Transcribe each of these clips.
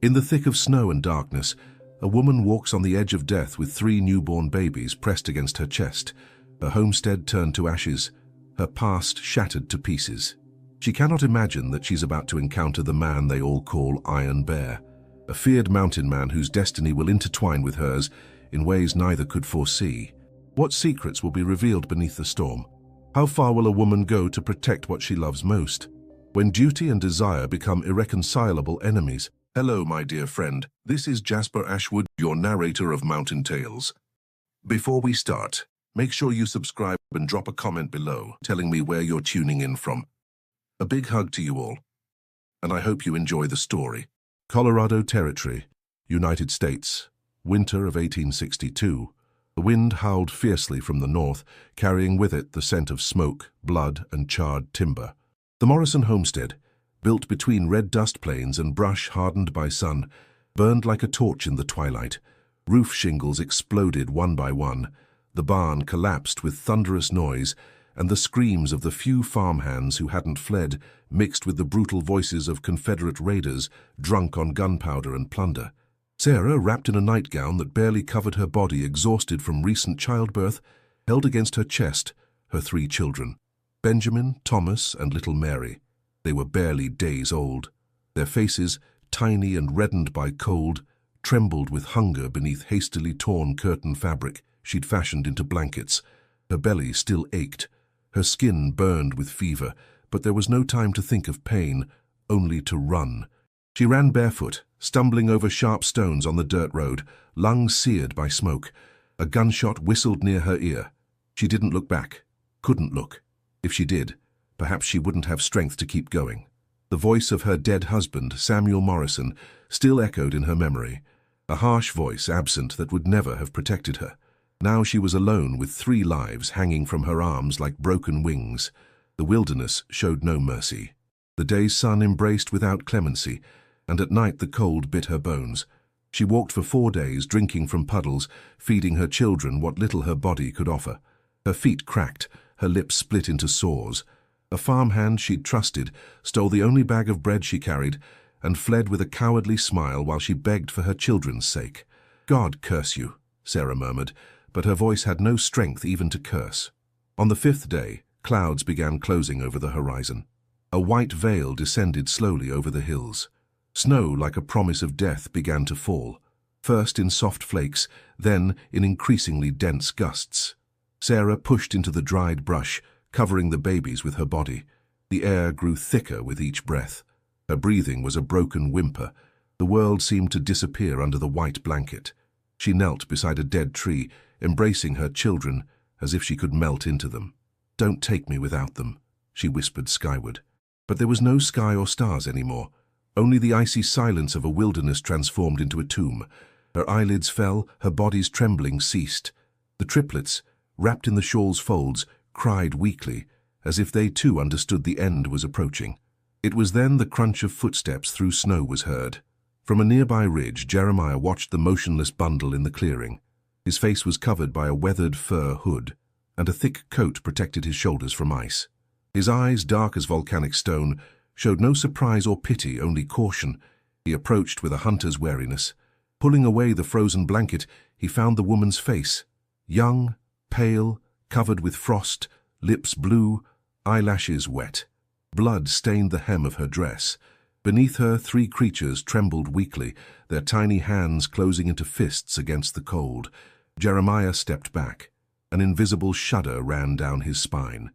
In the thick of snow and darkness, a woman walks on the edge of death with 3 newborn babies pressed against her chest, her homestead turned to ashes, her past shattered to pieces. She cannot imagine that she's about to encounter the man they all call Iron Bear, a feared mountain man whose destiny will intertwine with hers in ways neither could foresee. What secrets will be revealed beneath the storm? How far will a woman go to protect what she loves most? When duty and desire become irreconcilable enemies. Hello, my dear friend. This is Jasper Ashwood, your narrator of Mountain Tales. Before we start, make sure you subscribe and drop a comment below telling me where you're tuning in from. A big hug to you all, and I hope you enjoy the story. Colorado Territory, United States, winter of 1862. The wind howled fiercely from the north, carrying with it the scent of smoke, blood, and charred timber. The Morrison homestead, built between red dust plains and brush hardened by sun, burned like a torch in the twilight. Roof shingles exploded one by one. The barn collapsed with thunderous noise, and the screams of the few farmhands who hadn't fled mixed with the brutal voices of Confederate raiders drunk on gunpowder and plunder. Sarah, wrapped in a nightgown that barely covered her body, exhausted from recent childbirth, held against her chest her 3 children, Benjamin, Thomas, and little Mary. They were barely days old. Their faces, tiny and reddened by cold, trembled with hunger beneath hastily torn curtain fabric she'd fashioned into blankets. Her belly still ached. Her skin burned with fever, but there was no time to think of pain, only to run. She ran barefoot, stumbling over sharp stones on the dirt road, lungs seared by smoke. A gunshot whistled near her ear. She didn't look back, couldn't look. If she did, perhaps she wouldn't have strength to keep going. The voice of her dead husband, Samuel Morrison, still echoed in her memory, a harsh voice absent that would never have protected her. Now she was alone with 3 lives hanging from her arms like broken wings. The wilderness showed no mercy. The day's sun embraced without clemency, and at night the cold bit her bones. She walked for 4 days, drinking from puddles, feeding her children what little her body could offer. Her feet cracked, her lips split into sores. A farmhand she'd trusted stole the only bag of bread she carried and fled with a cowardly smile while she begged for her children's sake. "God curse you," Sarah murmured, but her voice had no strength even to curse. On the 5th day, clouds began closing over the horizon. A white veil descended slowly over the hills. Snow, like a promise of death, began to fall, first in soft flakes, then in increasingly dense gusts. Sarah pushed into the dried brush, covering the babies with her body. The air grew thicker with each breath. Her breathing was a broken whimper. The world seemed to disappear under the white blanket. She knelt beside a dead tree, embracing her children as if she could melt into them. "Don't take me without them," she whispered skyward. But there was no sky or stars anymore, only the icy silence of a wilderness transformed into a tomb. Her eyelids fell, her body's trembling ceased. The triplets, wrapped in the shawl's folds, cried weakly, as if they too understood the end was approaching. It was then the crunch of footsteps through snow was heard. From a nearby ridge, Jeremiah watched the motionless bundle in the clearing. His face was covered by a weathered fur hood, and a thick coat protected his shoulders from ice. His eyes, dark as volcanic stone, showed no surprise or pity, only caution. He approached with a hunter's wariness. Pulling away the frozen blanket, he found the woman's face. Young, pale, covered with frost, lips blue, eyelashes wet. Blood stained the hem of her dress. Beneath her, 3 creatures trembled weakly, their tiny hands closing into fists against the cold. Jeremiah stepped back. An invisible shudder ran down his spine.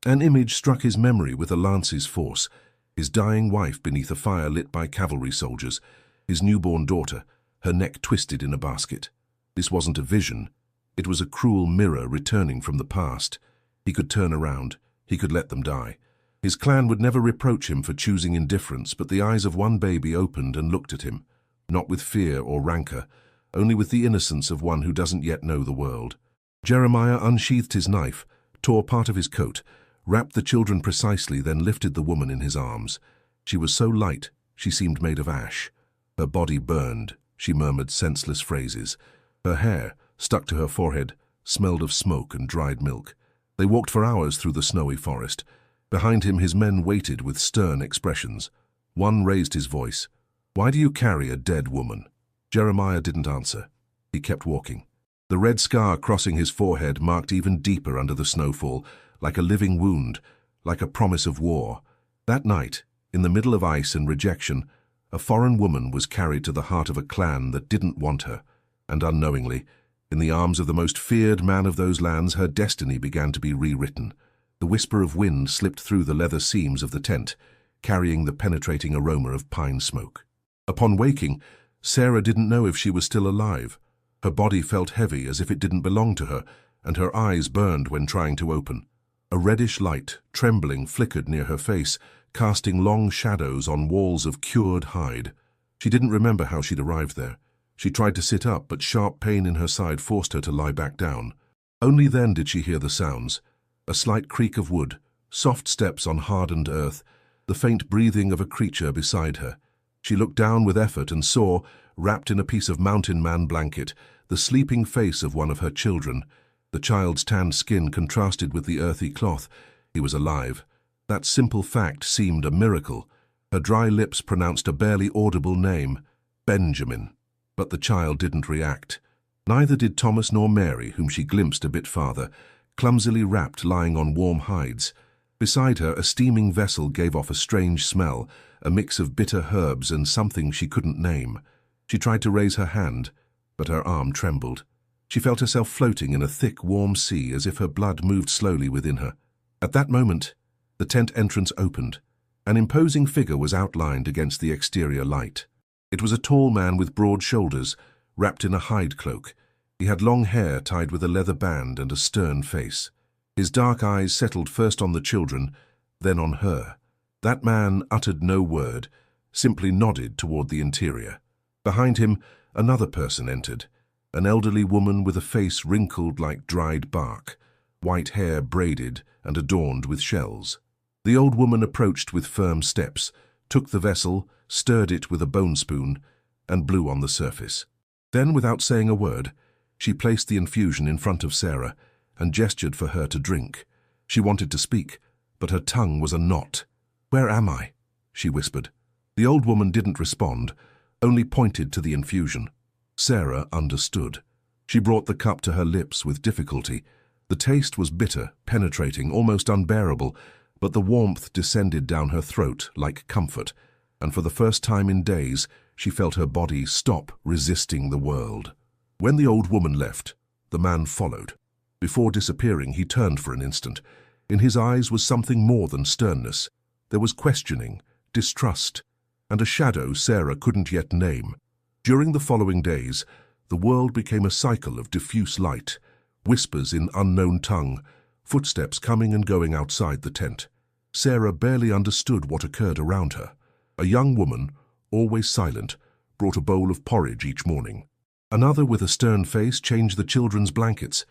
An image struck his memory with a lance's force. His dying wife beneath a fire lit by cavalry soldiers. His newborn daughter, her neck twisted in a basket. This wasn't a vision. It was a cruel mirror returning from the past. He could turn around. He could let them die. His clan would never reproach him for choosing indifference, but the eyes of one baby opened and looked at him, not with fear or rancor, only with the innocence of one who doesn't yet know the world. Jeremiah unsheathed his knife, tore part of his coat, wrapped the children precisely, then lifted the woman in his arms. She was so light, she seemed made of ash. Her body burned. She murmured senseless phrases. Her hair, stuck to her forehead, smelled of smoke and dried milk. They walked for hours through the snowy forest. Behind him his men waited with stern expressions. One raised his voice. "Why do you carry a dead woman?" Jeremiah didn't answer. He kept walking. The red scar crossing his forehead marked even deeper under the snowfall, like a living wound, like a promise of war. That night, in the middle of ice and rejection, a foreign woman was carried to the heart of a clan that didn't want her, and unknowingly, in the arms of the most feared man of those lands, her destiny began to be rewritten. The whisper of wind slipped through the leather seams of the tent, carrying the penetrating aroma of pine smoke. Upon waking, Sarah didn't know if she was still alive. Her body felt heavy as if it didn't belong to her, and her eyes burned when trying to open. A reddish light, trembling, flickered near her face, casting long shadows on walls of cured hide. She didn't remember how she'd arrived there. She tried to sit up, but sharp pain in her side forced her to lie back down. Only then did she hear the sounds. A slight creak of wood, soft steps on hardened earth, the faint breathing of a creature beside her. She looked down with effort and saw, wrapped in a piece of mountain man blanket, the sleeping face of one of her children. The child's tanned skin contrasted with the earthy cloth. He was alive. That simple fact seemed a miracle. Her dry lips pronounced a barely audible name, Benjamin. But the child didn't react. Neither did Thomas nor Mary, whom she glimpsed a bit farther, clumsily wrapped lying on warm hides. Beside her, a steaming vessel gave off a strange smell, a mix of bitter herbs and something she couldn't name. She tried to raise her hand, but her arm trembled. She felt herself floating in a thick, warm sea as if her blood moved slowly within her. At that moment, the tent entrance opened. An imposing figure was outlined against the exterior light. It was a tall man with broad shoulders, wrapped in a hide cloak. He had long hair tied with a leather band and a stern face. His dark eyes settled first on the children, then on her. That man uttered no word, simply nodded toward the interior. Behind him, another person entered, an elderly woman with a face wrinkled like dried bark, white hair braided and adorned with shells. The old woman approached with firm steps, took the vessel, stirred it with a bone spoon, and blew on the surface. Then, without saying a word, she placed the infusion in front of Sarah and gestured for her to drink. She wanted to speak, but her tongue was a knot. "Where am I?" she whispered. The old woman didn't respond, only pointed to the infusion. Sarah understood. She brought the cup to her lips with difficulty. The taste was bitter, penetrating, almost unbearable, but the warmth descended down her throat like comfort, and for the first time in days, she felt her body stop resisting the world. When the old woman left, the man followed. Before disappearing, he turned for an instant. In his eyes was something more than sternness. There was questioning, distrust, and a shadow Sarah couldn't yet name. During the following days, the world became a cycle of diffuse light, whispers in unknown tongue, footsteps coming and going outside the tent. Sarah barely understood what occurred around her. A young woman, always silent, brought a bowl of porridge each morning. Another, with a stern face, changed the children's blankets.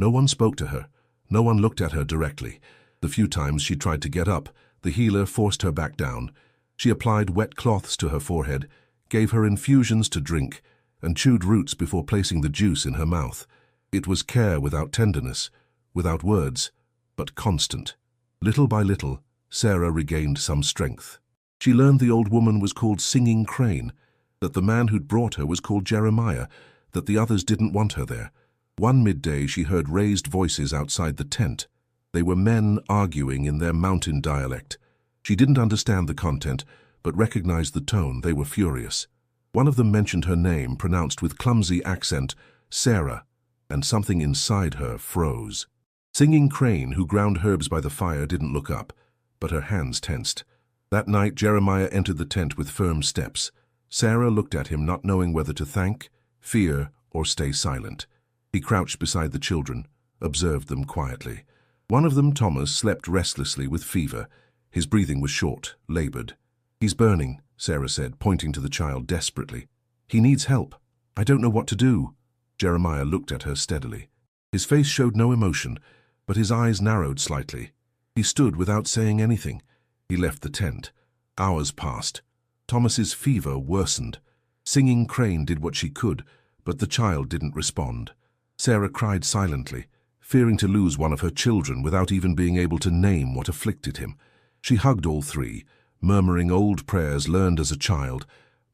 No one spoke to her. No one looked at her directly. The few times she tried to get up, the healer forced her back down. She applied wet cloths to her forehead, gave her infusions to drink, and chewed roots before placing the juice in her mouth. It was care without tenderness, without words, but constant. Little by little, Sarah regained some strength. She learned the old woman was called Singing Crane, that the man who'd brought her was called Jeremiah, that the others didn't want her there. One midday she heard raised voices outside the tent. They were men arguing in their mountain dialect. She didn't understand the content, but recognized the tone. They were furious. One of them mentioned her name, pronounced with clumsy accent, Sarah, and something inside her froze. Singing Crane, who ground herbs by the fire, didn't look up, but her hands tensed. That night Jeremiah entered the tent with firm steps. Sarah looked at him, not knowing whether to thank, fear, or stay silent. He crouched beside the children, observed them quietly. One of them, Thomas, slept restlessly with fever. His breathing was short, labored. "He's burning," Sarah said, pointing to the child desperately. "He needs help. I don't know what to do." Jeremiah looked at her steadily. His face showed no emotion, but his eyes narrowed slightly. He stood without saying anything. He left the tent. Hours passed. Thomas's fever worsened. Singing Crane did what she could, but the child didn't respond. Sarah cried silently, fearing to lose one of her children without even being able to name what afflicted him. She hugged all three, murmuring old prayers learned as a child,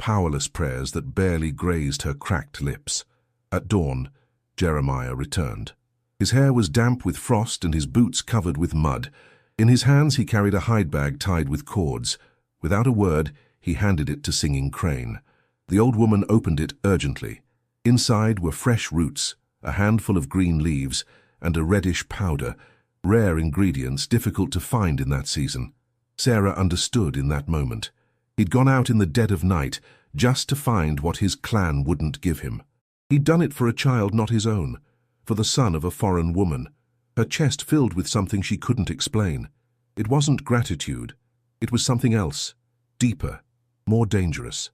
powerless prayers that barely grazed her cracked lips. At dawn, Jeremiah returned. His hair was damp with frost and his boots covered with mud. In his hands he carried a hide bag tied with cords. Without a word, he handed it to Singing Crane. The old woman opened it urgently. Inside were fresh roots, a handful of green leaves, and a reddish powder, rare ingredients difficult to find in that season. Sarah understood in that moment. He'd gone out in the dead of night just to find what his clan wouldn't give him. He'd done it for a child not his own, for the son of a foreign woman. Her chest filled with something she couldn't explain. It wasn't gratitude. It was something else, deeper, more dangerous.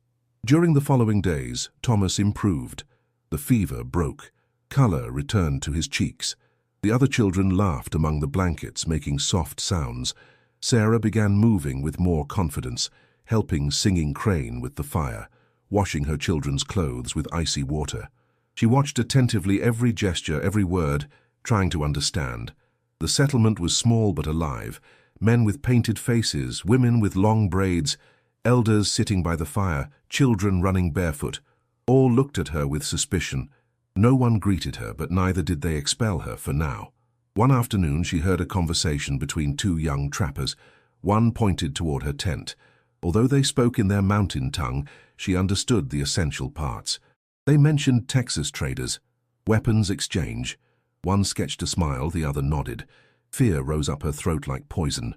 During the following days, Thomas improved. The fever broke. Color returned to his cheeks. The other children laughed among the blankets, making soft sounds. Sarah began moving with more confidence, helping Singing Crane with the fire, washing her children's clothes with icy water. She watched attentively every gesture, every word, trying to understand. The settlement was small but alive. Men with painted faces, women with long braids, elders sitting by the fire, children running barefoot. All looked at her with suspicion. No one greeted her, but neither did they expel her for now. One afternoon she heard a conversation between two young trappers. One pointed toward her tent. Although they spoke in their mountain tongue, she understood the essential parts. They mentioned Texas traders, weapons exchange. One sketched a smile, the other nodded. Fear rose up her throat like poison.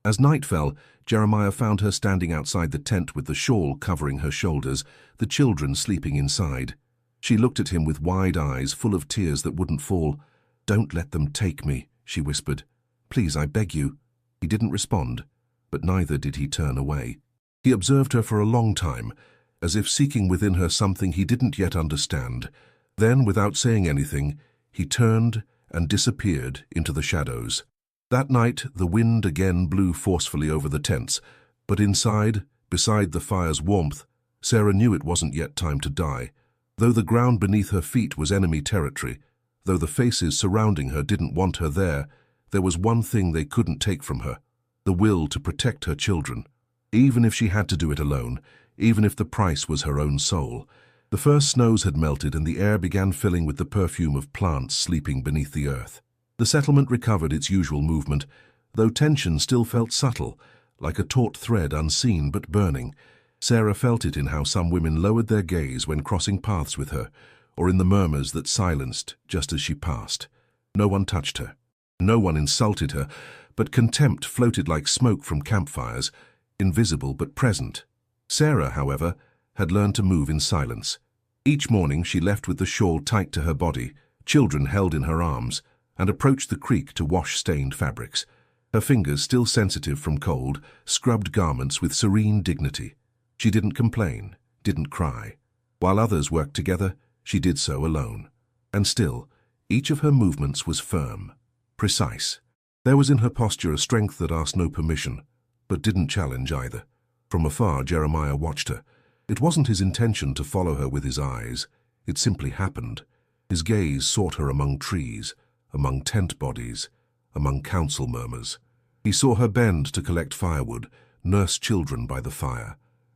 As night fell, Jeremiah found her standing outside the tent with the shawl covering her shoulders, the children sleeping inside. She looked at him with wide eyes, full of tears that wouldn't fall. "Don't let them take me," she whispered. "Please, I beg you." He didn't respond, but neither did he turn away. He observed her for a long time, as if seeking within her something he didn't yet understand. Then, without saying anything, he turned and disappeared into the shadows. That night, the wind again blew forcefully over the tents, but inside, beside the fire's warmth, Sarah knew it wasn't yet time to die. Though the ground beneath her feet was enemy territory, though the faces surrounding her didn't want her there was one thing they couldn't take from her: the will to protect her children. Even if she had to do it alone, even if the price was her own soul. The first snows had melted and the air began filling with the perfume of plants sleeping beneath the earth. The settlement recovered its usual movement, though tension still felt subtle, like a taut thread unseen but burning. Sarah felt it in how some women lowered their gaze when crossing paths with her, or in the murmurs that silenced just as she passed. No one touched her. No one insulted her, but contempt floated like smoke from campfires, invisible but present. Sarah, however, had learned to move in silence. Each morning she left with the shawl tight to her body, children held in her arms, and approached the creek to wash stained fabrics. Her fingers, still sensitive from cold, scrubbed garments with serene dignity. She didn't complain, didn't cry. While others worked together, she did so alone. And still, each of her movements was firm, precise. There was in her posture a strength that asked no permission, but didn't challenge either. From afar, Jeremiah watched her. It wasn't his intention to follow her with his eyes. It simply happened. His gaze sought her among trees, among tent bodies, among council murmurs. He saw her bend to collect firewood, nurse children by the fire,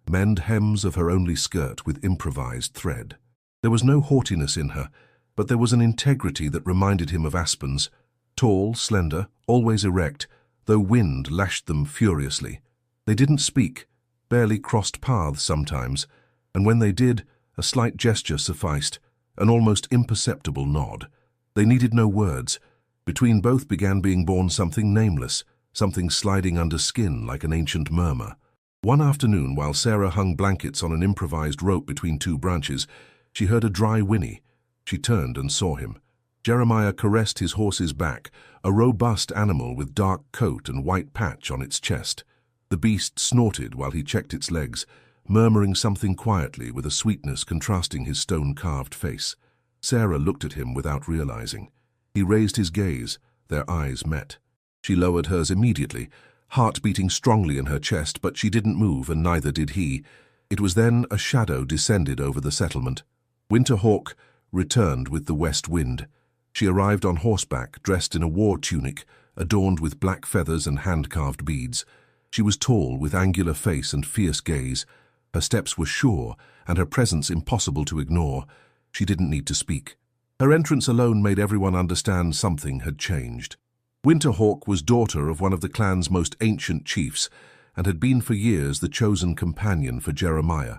mend hems of her only skirt with improvised thread. There was no haughtiness in her, but there was an integrity that reminded him of Aspen's, tall, slender, always erect, though wind lashed them furiously. They didn't speak, barely crossed paths sometimes, and when they did, a slight gesture sufficed, an almost imperceptible nod. They needed no words. Between both began being born something nameless, something sliding under skin like an ancient murmur. One afternoon, while Sarah hung blankets on an improvised rope between two branches, she heard a dry whinny. She turned and saw him. Jeremiah caressed his horse's back, a robust animal with dark coat and white patch on its chest. The beast snorted while he checked its legs, murmuring something quietly with a sweetness contrasting his stone-carved face. Sarah looked at him without realizing. He raised his gaze. Their eyes met. She lowered hers immediately, heart beating strongly in her chest, but she didn't move, and neither did he. It was then a shadow descended over the settlement. Winterhawk returned with the west wind. She arrived on horseback, dressed in a war tunic, adorned with black feathers and hand-carved beads. She was tall, with angular face and fierce gaze. Her steps were sure, and her presence impossible to ignore. She didn't need to speak. Her entrance alone made everyone understand something had changed. Winterhawk was daughter of one of the clan's most ancient chiefs, and had been for years the chosen companion for Jeremiah.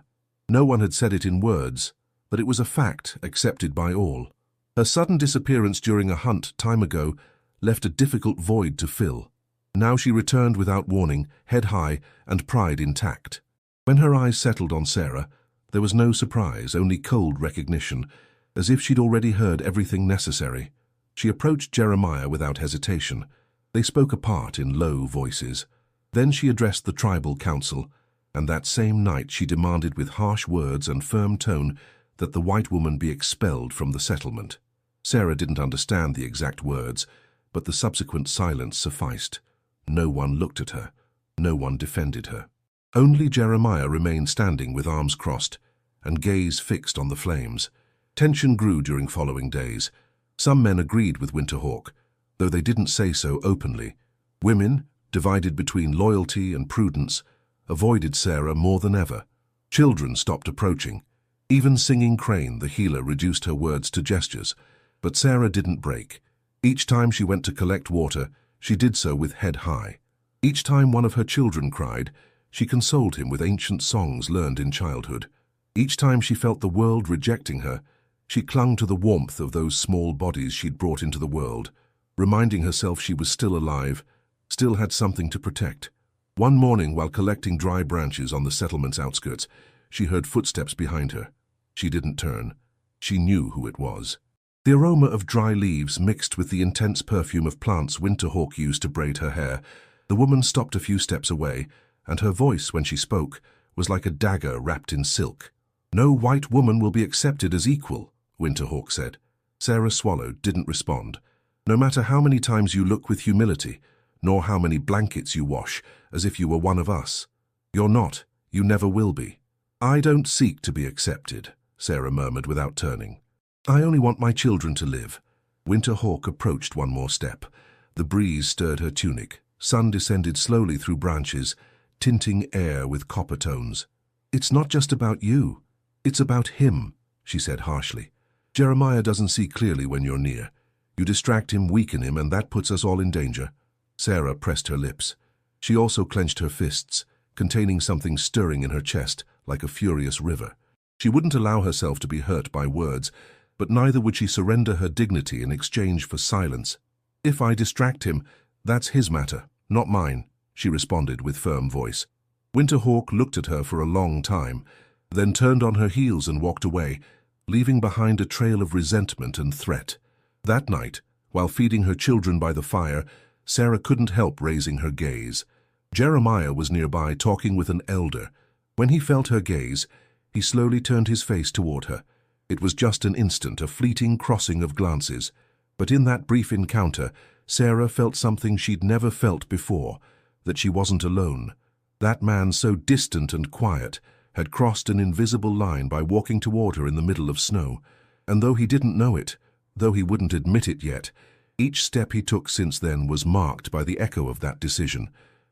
No one had said it in words, but it was a fact accepted by all. Her sudden disappearance during a hunt time ago left a difficult void to fill. Now she returned without warning, head high and pride intact. When her eyes settled on Sarah, there was no surprise, only cold recognition, as if she'd already heard everything necessary. She approached Jeremiah without hesitation. They spoke apart in low voices. Then she addressed the tribal council, and that same night she demanded with harsh words and firm tone that the white woman be expelled from the settlement. Sarah didn't understand the exact words, but the subsequent silence sufficed. No one looked at her. No one defended her. Only Jeremiah remained standing with arms crossed and gaze fixed on the flames. Tension grew during following days. Some men agreed with Winterhawk, though they didn't say so openly. Women, divided between loyalty and prudence, avoided Sarah more than ever. Children stopped approaching. Even Singing Crane, the healer, reduced her words to gestures. But Sarah didn't break. Each time she went to collect water, she did so with head high. Each time one of her children cried, she consoled him with ancient songs learned in childhood. Each time she felt the world rejecting her, she clung to the warmth of those small bodies she'd brought into the world, reminding herself she was still alive, still had something to protect. One morning, while collecting dry branches on the settlement's outskirts, she heard footsteps behind her. She didn't turn. She knew who it was. The aroma of dry leaves mixed with the intense perfume of plants Winterhawk used to braid her hair. The woman stopped a few steps away, and her voice, when she spoke, was like a dagger wrapped in silk. "No white woman will be accepted as equal," Winterhawk said. Sarah swallowed, didn't respond. "No matter how many times you look with humility, nor how many blankets you wash, as if you were one of us. You're not. You never will be." "I don't seek to be accepted," Sarah murmured without turning. "I only want my children to live." Winterhawk approached one more step. The breeze stirred her tunic. Sun descended slowly through branches, tinting air with copper tones. "It's not just about you. It's about him," she said harshly. "Jeremiah doesn't see clearly when you're near. You distract him, weaken him, and that puts us all in danger." Sarah pressed her lips. She also clenched her fists, containing something stirring in her chest, like a furious river. She wouldn't allow herself to be hurt by words, but neither would she surrender her dignity in exchange for silence. "If I distract him, that's his matter, not mine," she responded with firm voice. Winterhawk looked at her for a long time, then turned on her heels and walked away, leaving behind a trail of resentment and threat. That night, while feeding her children by the fire, Sarah couldn't help raising her gaze. Jeremiah was nearby talking with an elder. When he felt her gaze, he slowly turned his face toward her. It was just an instant, a fleeting crossing of glances. But in that brief encounter, Sarah felt something she'd never felt before, that she wasn't alone. That man, so distant and quiet, had crossed an invisible line by walking toward her in the middle of snow. And though he didn't know it, though he wouldn't admit it yet, each step he took since then was marked by the echo of that decision.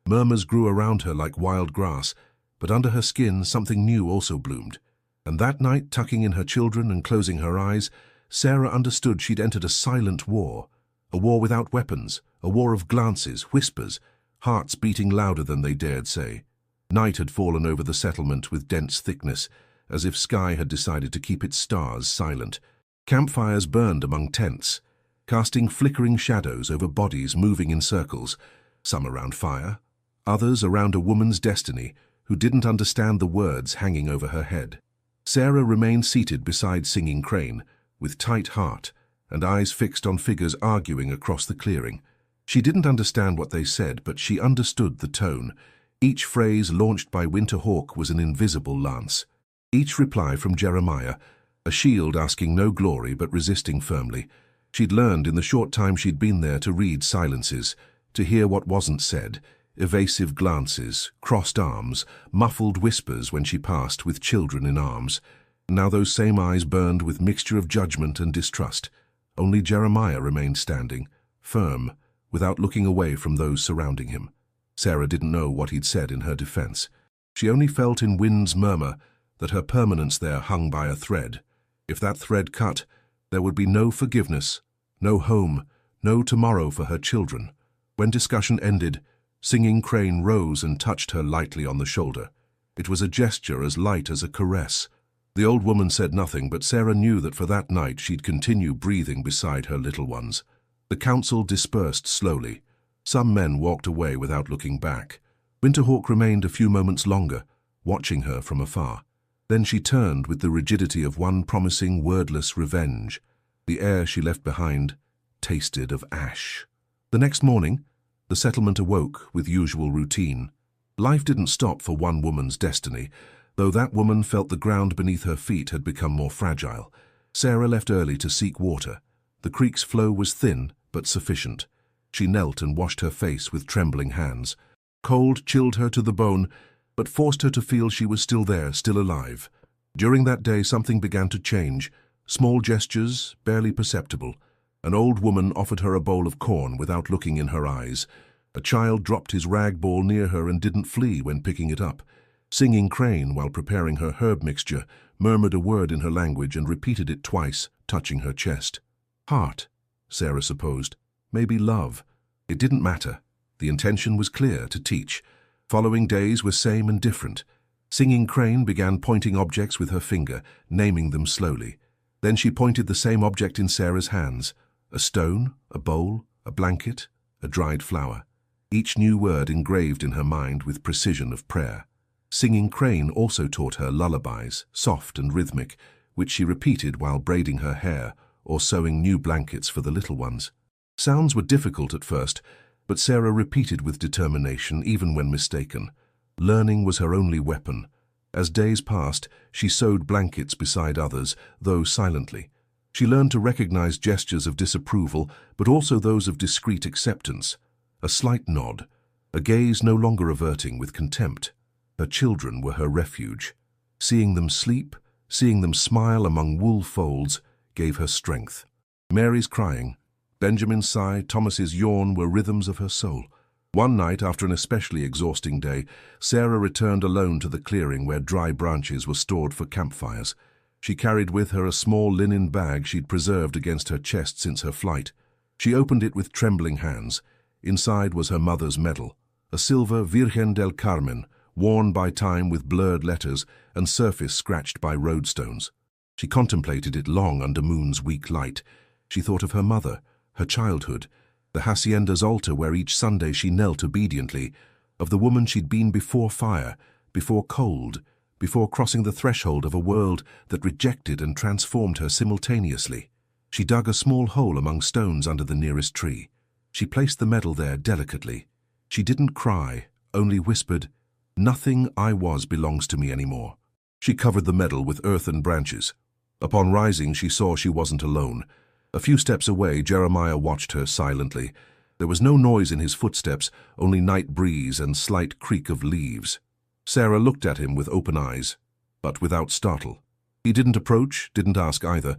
Murmurs grew around her like wild grass, but under her skin something new also bloomed. And that night, tucking in her children and closing her eyes, Sarah understood she'd entered a silent war. A war without weapons, a war of glances, whispers, hearts beating louder than they dared say. Night had fallen over the settlement with dense thickness, as if sky had decided to keep its stars silent. Campfires burned among tents, casting flickering shadows over bodies moving in circles, some around fire, others around a woman's destiny who didn't understand the words hanging over her head. Sarah remained seated beside Singing Crane, with tight heart and eyes fixed on figures arguing across the clearing. She didn't understand what they said, but she understood the tone. Each phrase launched by Winterhawk was an invisible lance. Each reply from Jeremiah, a shield asking no glory but resisting firmly. She'd learned in the short time she'd been there to read silences, to hear what wasn't said, evasive glances, crossed arms, muffled whispers when she passed with children in arms. Now those same eyes burned with mixture of judgment and distrust. Only Jeremiah remained standing, firm, without looking away from those surrounding him. Sarah didn't know what he'd said in her defense. She only felt in wind's murmur that her permanence there hung by a thread. If that thread cut, there would be no forgiveness, no home, no tomorrow for her children. When discussion ended, Singing Crane rose and touched her lightly on the shoulder. It was a gesture as light as a caress. The old woman said nothing, but Sarah knew that for that night she'd continue breathing beside her little ones. The council dispersed slowly. Some men walked away without looking back. Winterhawk remained a few moments longer, watching her from afar. Then she turned with the rigidity of one promising wordless revenge. The air she left behind tasted of ash. The next morning, the settlement awoke with usual routine. Life didn't stop for one woman's destiny, though that woman felt the ground beneath her feet had become more fragile. Sarah left early to seek water. The creek's flow was thin, but sufficient. She knelt and washed her face with trembling hands. Cold chilled her to the bone, but forced her to feel she was still there, still alive. During that day something began to change. Small gestures, barely perceptible. An old woman offered her a bowl of corn without looking in her eyes. A child dropped his rag ball near her and didn't flee when picking it up. Singing Crane, while preparing her herb mixture, murmured a word in her language and repeated it twice, touching her chest. Heart, Sarah supposed. Maybe love. It didn't matter. The intention was clear, to teach. Following days were same and different. Singing Crane began pointing objects with her finger, naming them slowly. Then she pointed the same object in Sarah's hands. A stone, a bowl, a blanket, a dried flower. Each new word engraved in her mind with precision of prayer. Singing Crane also taught her lullabies, soft and rhythmic, which she repeated while braiding her hair or sewing new blankets for the little ones. Sounds were difficult at first, but Sarah repeated with determination even when mistaken. Learning was her only weapon. As days passed, she sewed blankets beside others, though silently. She learned to recognize gestures of disapproval, but also those of discreet acceptance. A slight nod, a gaze no longer averting with contempt. Her children were her refuge. Seeing them sleep, seeing them smile among wool folds, gave her strength. Mary's crying, Benjamin's sigh, Thomas's yawn were rhythms of her soul. One night, after an especially exhausting day, Sarah returned alone to the clearing where dry branches were stored for campfires. She carried with her a small linen bag she'd preserved against her chest since her flight. She opened it with trembling hands. Inside was her mother's medal, a silver Virgen del Carmen, worn by time with blurred letters and surface scratched by roadstones. She contemplated it long under moon's weak light. She thought of her mother, her childhood, the hacienda's altar where each Sunday she knelt obediently, of the woman she'd been before fire, before cold, before crossing the threshold of a world that rejected and transformed her simultaneously. She dug a small hole among stones under the nearest tree. She placed the medal there delicately. She didn't cry, only whispered, "Nothing I was belongs to me anymore." She covered the medal with earth and branches. Upon rising, she saw she wasn't alone. A few steps away, Jeremiah watched her silently. There was no noise in his footsteps, only night breeze and slight creak of leaves. Sarah looked at him with open eyes, but without startle. He didn't approach, didn't ask either,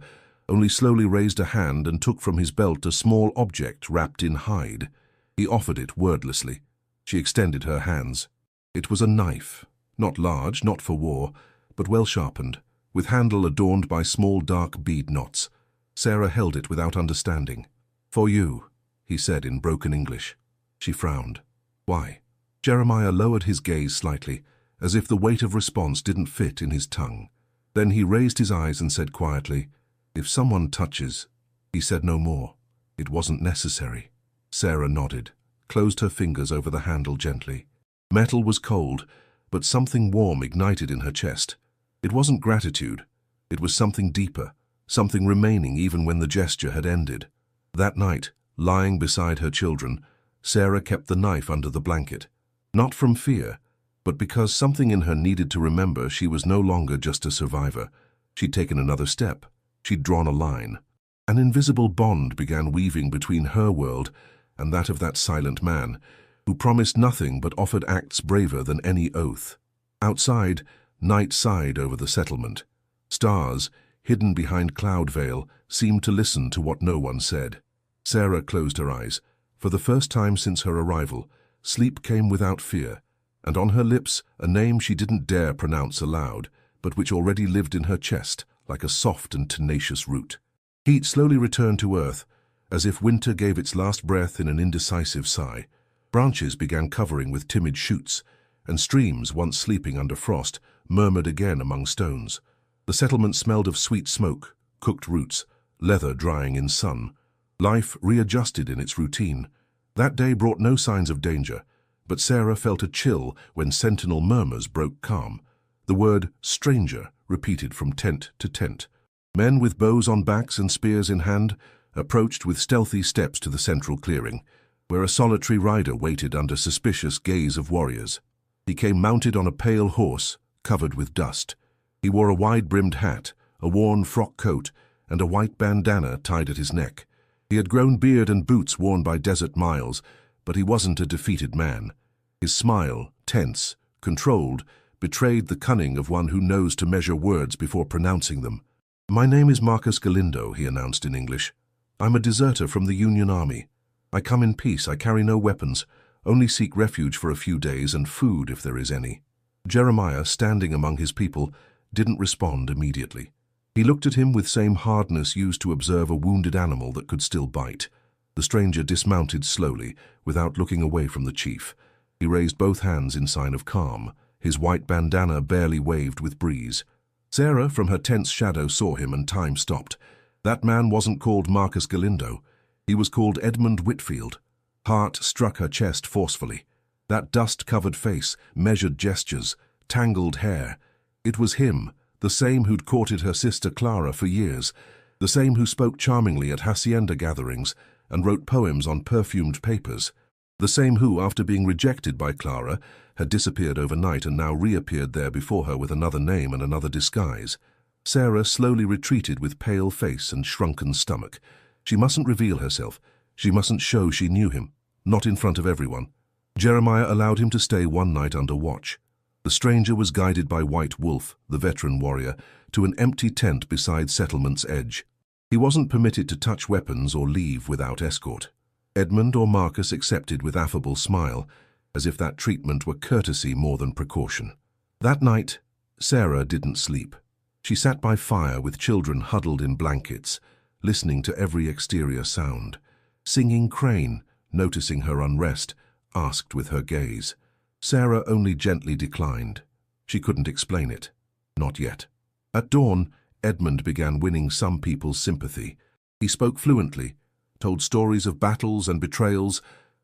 only slowly raised a hand and took from his belt a small object wrapped in hide. He offered it wordlessly. She extended her hands. It was a knife, not large, not for war, but well sharpened, with handle adorned by small dark bead knots. Sarah held it without understanding. "For you," he said in broken English. She frowned. "Why?" Jeremiah lowered his gaze slightly, as if the weight of response didn't fit in his tongue. Then he raised his eyes and said quietly, "If someone touches—" He said no more. It wasn't necessary. Sarah nodded, closed her fingers over the handle gently. Metal was cold, but something warm ignited in her chest. It wasn't gratitude. It was something deeper, something remaining even when the gesture had ended. That night, lying beside her children, Sarah kept the knife under the blanket. Not from fear, but because something in her needed to remember she was no longer just a survivor. She'd taken another step. She'd drawn a line. An invisible bond began weaving between her world and that of that silent man, who promised nothing but offered acts braver than any oath. Outside, night sighed over the settlement. Stars, hidden behind cloud veil, seemed to listen to what no one said. Sarah closed her eyes. For the first time since her arrival, sleep came without fear, and on her lips a name she didn't dare pronounce aloud, but which already lived in her chest like a soft and tenacious root. Heat slowly returned to earth, as if winter gave its last breath in an indecisive sigh. Branches began covering with timid shoots, and streams, once sleeping under frost, murmured again among stones. The settlement smelled of sweet smoke, cooked roots, leather drying in sun. Life readjusted in its routine. That day brought no signs of danger, but Sarah felt a chill when sentinel murmurs broke calm. The word stranger repeated from tent to tent. Men with bows on backs and spears in hand approached with stealthy steps to the central clearing, where a solitary rider waited under suspicious gaze of warriors. He came mounted on a pale horse, covered with dust. He wore a wide-brimmed hat, a worn frock coat, and a white bandana tied at his neck. He had grown beard and boots worn by desert miles, but he wasn't a defeated man. His smile, tense, controlled, betrayed the cunning of one who knows to measure words before pronouncing them. "My name is Marcus Galindo," he announced in English. "I'm a deserter from the Union Army. I come in peace, I carry no weapons, only seek refuge for a few days and food if there is any." Jeremiah, standing among his people, didn't respond immediately. He looked at him with same hardness used to observe a wounded animal that could still bite. The stranger dismounted slowly, without looking away from the chief. He raised both hands in sign of calm. His white bandana barely waved with breeze. Sarah, from her tense shadow, saw him, and time stopped. That man wasn't called Marcus Galindo. He was called Edmund Whitfield. Heart struck her chest forcefully. That dust-covered face, measured gestures, tangled hair. It was him, the same who'd courted her sister Clara for years, the same who spoke charmingly at hacienda gatherings and wrote poems on perfumed papers, the same who, after being rejected by Clara, had disappeared overnight and now reappeared there before her with another name and another disguise. Sarah slowly retreated with pale face and shrunken stomach. She mustn't reveal herself. She mustn't show she knew him, not in front of everyone. Jeremiah allowed him to stay one night under watch. The stranger was guided by White Wolf, the veteran warrior, to an empty tent beside settlement's edge. He wasn't permitted to touch weapons or leave without escort. Edmund or Marcus accepted with affable smile, as if that treatment were courtesy more than precaution. That night, Sarah didn't sleep. She sat by fire with children huddled in blankets, listening to every exterior sound. Singing Crane, noticing her unrest, asked with her gaze. Sarah only gently declined. She couldn't explain it. Not yet. At dawn, Edmund began winning some people's sympathy. He spoke fluently, told stories of battles and betrayals,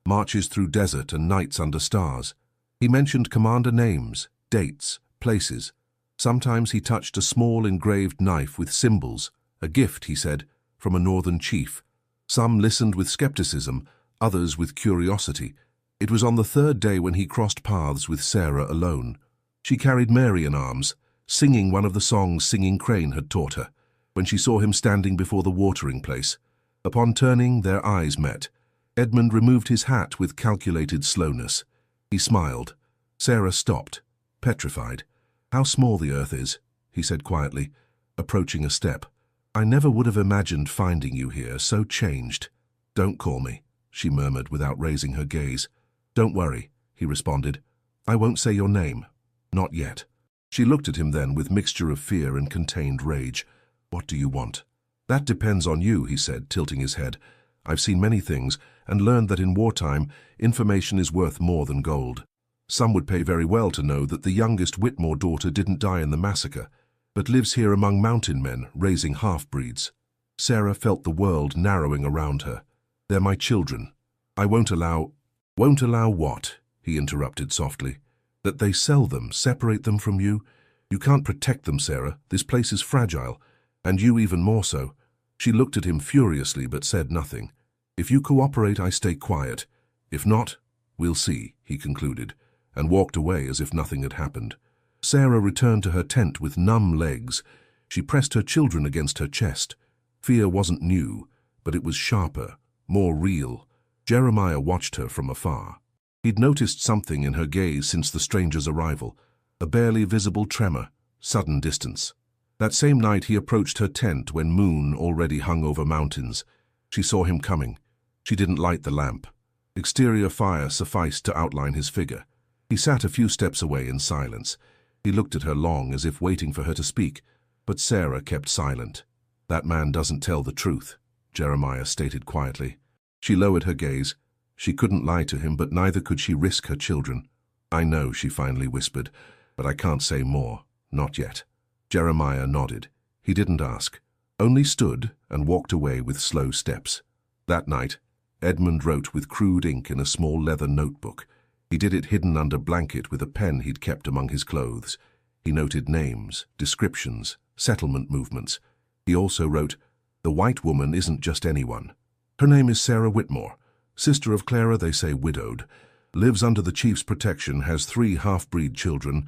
marches through desert and nights under stars. He mentioned commander names, dates, places. Sometimes he touched a small engraved knife with symbols, a gift, he said, from a northern chief. Some listened with skepticism, others with curiosity. It was on the third day when he crossed paths with Sarah alone. She carried Mary in arms, singing one of the songs Singing Crane had taught her, when she saw him standing before the watering place. Upon turning, their eyes met. Edmund removed his hat with calculated slowness. He smiled. Sarah stopped, petrified. "How small the earth is," he said quietly, approaching a step. "I never would have imagined finding you here, so changed." "Don't call me," she murmured without raising her gaze. "Don't worry," he responded. "I won't say your name. Not yet." She looked at him then with mixture of fear and contained rage. "What do you want?" "That depends on you," he said, tilting his head. "I've seen many things and learned that in wartime, information is worth more than gold. Some would pay very well to know that the youngest Whitmore daughter didn't die in the massacre, but lives here among mountain men, raising half-breeds." Sarah felt the world narrowing around her. "They're my children. I won't allow—" "Won't allow what?" he interrupted softly. "That they sell them, separate them from you? You can't protect them, Sarah. This place is fragile, and you even more so." She looked at him furiously but said nothing. "If you cooperate, I stay quiet. If not, we'll see," he concluded, and walked away as if nothing had happened. Sarah returned to her tent with numb legs. She pressed her children against her chest. Fear wasn't new, but it was sharper, more real. Jeremiah watched her from afar. He'd noticed something in her gaze since the stranger's arrival, a barely visible tremor, sudden distance. That same night he approached her tent when moon already hung over mountains. She saw him coming. She didn't light the lamp. Exterior fire sufficed to outline his figure. He sat a few steps away in silence. He looked at her long, as if waiting for her to speak, but Sarah kept silent. "That man doesn't tell the truth," Jeremiah stated quietly. She lowered her gaze. She couldn't lie to him, but neither could she risk her children. "I know," she finally whispered, "but I can't say more. Not yet." Jeremiah nodded. He didn't ask, only stood and walked away with slow steps. That night, Edmund wrote with crude ink in a small leather notebook. He did it hidden under blanket with a pen he'd kept among his clothes. He noted names, descriptions, settlement movements. He also wrote, "The white woman isn't just anyone. Her name is Sarah Whitmore, sister of Clara, they say widowed, lives under the chief's protection, has 3 half-breed children,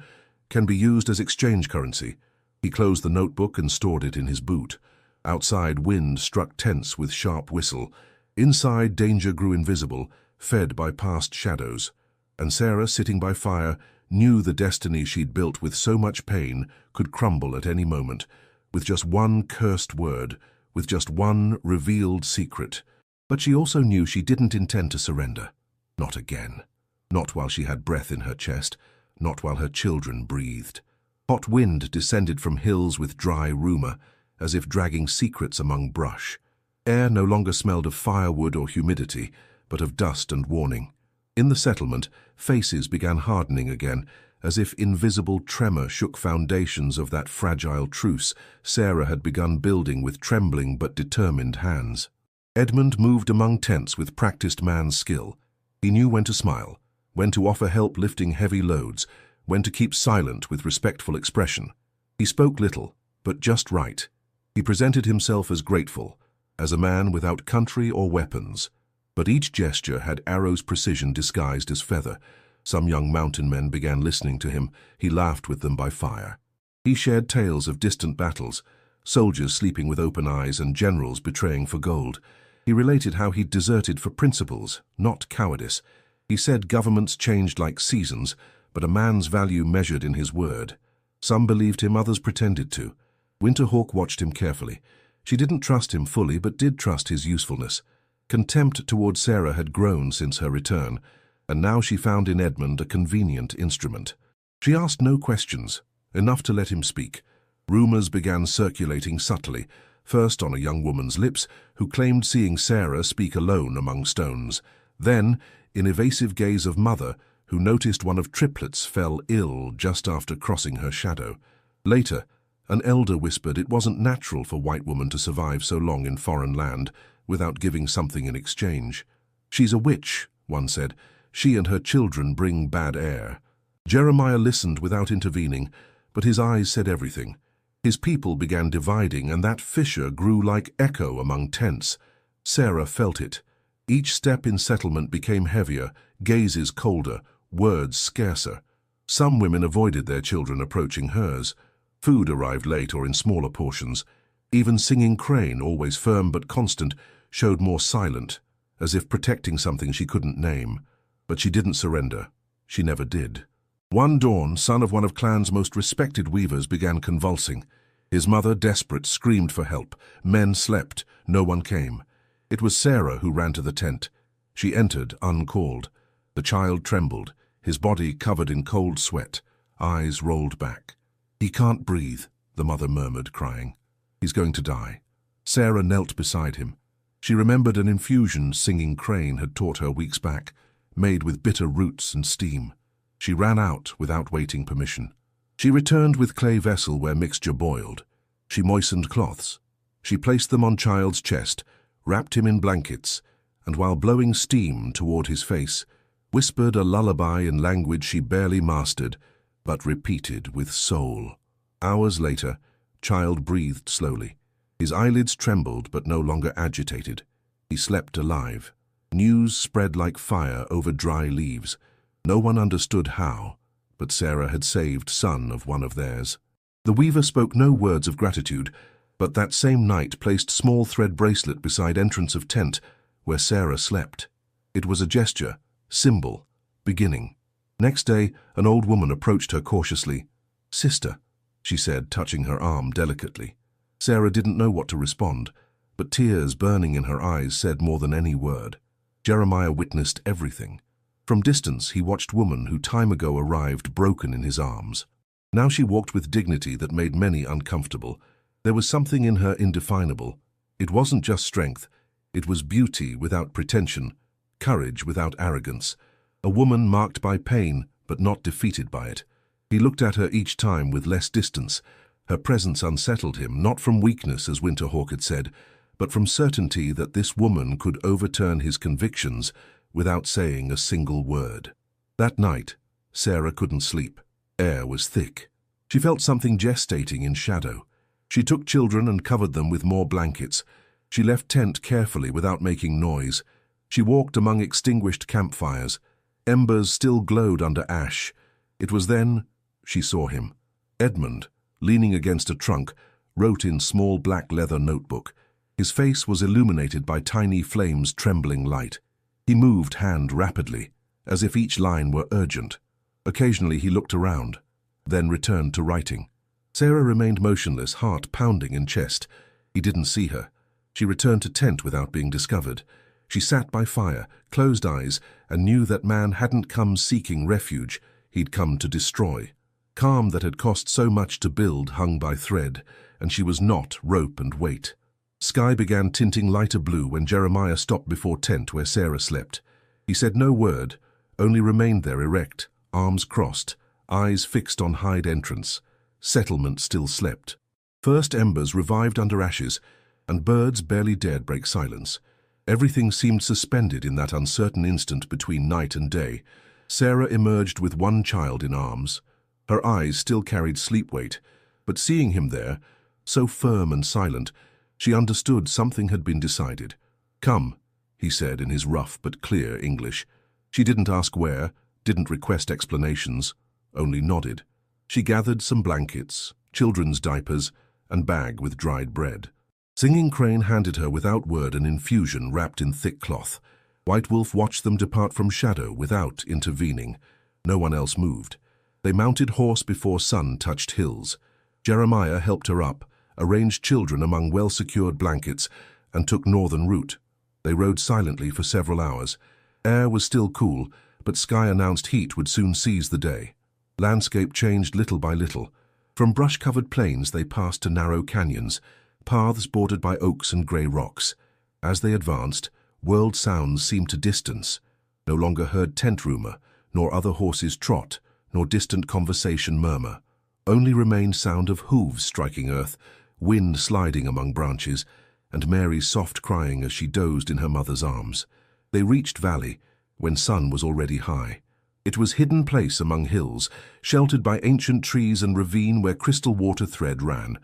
can be used as exchange currency." He closed the notebook and stored it in his boot. Outside, wind struck tents with sharp whistle. Inside, danger grew invisible, fed by past shadows. And Sarah, sitting by fire, knew the destiny she'd built with so much pain could crumble at any moment, with just one cursed word, with just one revealed secret. But she also knew she didn't intend to surrender. Not again. Not while she had breath in her chest, not while her children breathed. Hot wind descended from hills with dry rumor, as if dragging secrets among brush. Air no longer smelled of firewood or humidity, but of dust and warning. In the settlement, faces began hardening again, as if invisible tremor shook foundations of that fragile truce Sarah had begun building with trembling but determined hands. Edmund moved among tents with practiced man's skill. He knew when to smile, when to offer help lifting heavy loads, when to keep silent with respectful expression. He spoke little, but just right. He presented himself as grateful, as a man without country or weapons. But each gesture had arrow's precision disguised as feather. Some young mountain men began listening to him. He laughed with them by fire. He shared tales of distant battles, soldiers sleeping with open eyes and generals betraying for gold. He related how he'd deserted for principles, not cowardice. He said governments changed like seasons, but a man's value measured in his word. Some believed him, others pretended to. Winterhawk watched him carefully. She didn't trust him fully, but did trust his usefulness. Contempt toward Sarah had grown since her return, and now she found in Edmund a convenient instrument. She asked no questions, enough to let him speak. Rumors began circulating subtly, first on a young woman's lips who claimed seeing Sarah speak alone among stones. Then, in evasive gaze of mother, who noticed one of triplets fell ill just after crossing her shadow. Later, an elder whispered it wasn't natural for white women to survive so long in foreign land without giving something in exchange. "She's a witch," one said. "She and her children bring bad air." Jeremiah listened without intervening, but his eyes said everything. His people began dividing, and that fissure grew like echo among tents. Sarah felt it. Each step in settlement became heavier, gazes colder, words scarcer. Some women avoided their children approaching hers. Food arrived late or in smaller portions. Even Singing Crane, always firm but constant, showed more silent, as if protecting something she couldn't name. But she didn't surrender. She never did. One dawn, son of one of Clan's most respected weavers began convulsing. His mother, desperate, screamed for help. Men slept. No one came. It was Sarah who ran to the tent. She entered, uncalled. The child trembled, his body covered in cold sweat, eyes rolled back. "He can't breathe," the mother murmured, crying. "He's going to die." Sarah knelt beside him. She remembered an infusion Singing Crane had taught her weeks back, made with bitter roots and steam. She ran out without waiting permission. She returned with clay vessel where mixture boiled. She moistened cloths. She placed them on child's chest, wrapped him in blankets, and while blowing steam toward his face, whispered a lullaby in language she barely mastered, but repeated with soul. Hours later, child breathed slowly. His eyelids trembled but no longer agitated. He slept alive. News spread like fire over dry leaves. No one understood how, but Sarah had saved son of one of theirs. The weaver spoke no words of gratitude, but that same night placed small thread bracelet beside entrance of tent where Sarah slept. It was a gesture, symbol, beginning. Next day, an old woman approached her cautiously. "Sister," she said, touching her arm delicately. Sarah didn't know what to respond, but tears burning in her eyes said more than any word. Jeremiah witnessed everything. From distance, he watched woman who time ago arrived broken in his arms. Now she walked with dignity that made many uncomfortable. There was something in her indefinable. It wasn't just strength. It was beauty without pretension, courage without arrogance. A woman marked by pain, but not defeated by it. He looked at her each time with less distance. Her presence unsettled him, not from weakness, as Winterhawk had said, but from certainty that this woman could overturn his convictions without saying a single word. That night, Sarah couldn't sleep. Air was thick. She felt something gestating in shadow. She took children and covered them with more blankets. She left tent carefully without making noise. She walked among extinguished campfires. Embers still glowed under ash. It was then she saw him. Edmund, leaning against a trunk, wrote in small black leather notebook. His face was illuminated by tiny flames trembling light. He moved hand rapidly, as if each line were urgent. Occasionally he looked around, then returned to writing. Sarah remained motionless, heart pounding in chest. He didn't see her. She returned to tent without being discovered. She sat by fire, closed eyes, and knew that man hadn't come seeking refuge. He'd come to destroy. Calm that had cost so much to build hung by thread, and she was not rope and weight. Sky began tinting lighter blue when Jeremiah stopped before tent where Sarah slept. He said no word, only remained there erect, arms crossed, eyes fixed on hide entrance. Settlement still slept. First embers revived under ashes, and birds barely dared break silence. Everything seemed suspended in that uncertain instant between night and day. Sarah emerged with one child in arms. Her eyes still carried sleep weight, but seeing him there, so firm and silent, she understood something had been decided. "Come," he said in his rough but clear English. She didn't ask where, didn't request explanations, only nodded. She gathered some blankets, children's diapers, and bag with dried bread. Singing Crane handed her without word an infusion wrapped in thick cloth. White Wolf watched them depart from shadow without intervening. No one else moved. They mounted horse before sun touched hills. Jeremiah helped her up, arranged children among well-secured blankets, and took northern route. They rode silently for several hours. Air was still cool, but sky announced heat would soon seize the day. Landscape changed little by little. From brush-covered plains they passed to narrow canyons, paths bordered by oaks and grey rocks. As they advanced, world sounds seemed to distance. No longer heard tent rumour, nor other horses' trot, nor distant conversation murmur. Only remained sound of hooves striking earth, wind sliding among branches, and Mary's soft crying as she dozed in her mother's arms. They reached valley, when sun was already high. It was hidden place among hills, sheltered by ancient trees and ravine where crystal water thread ran.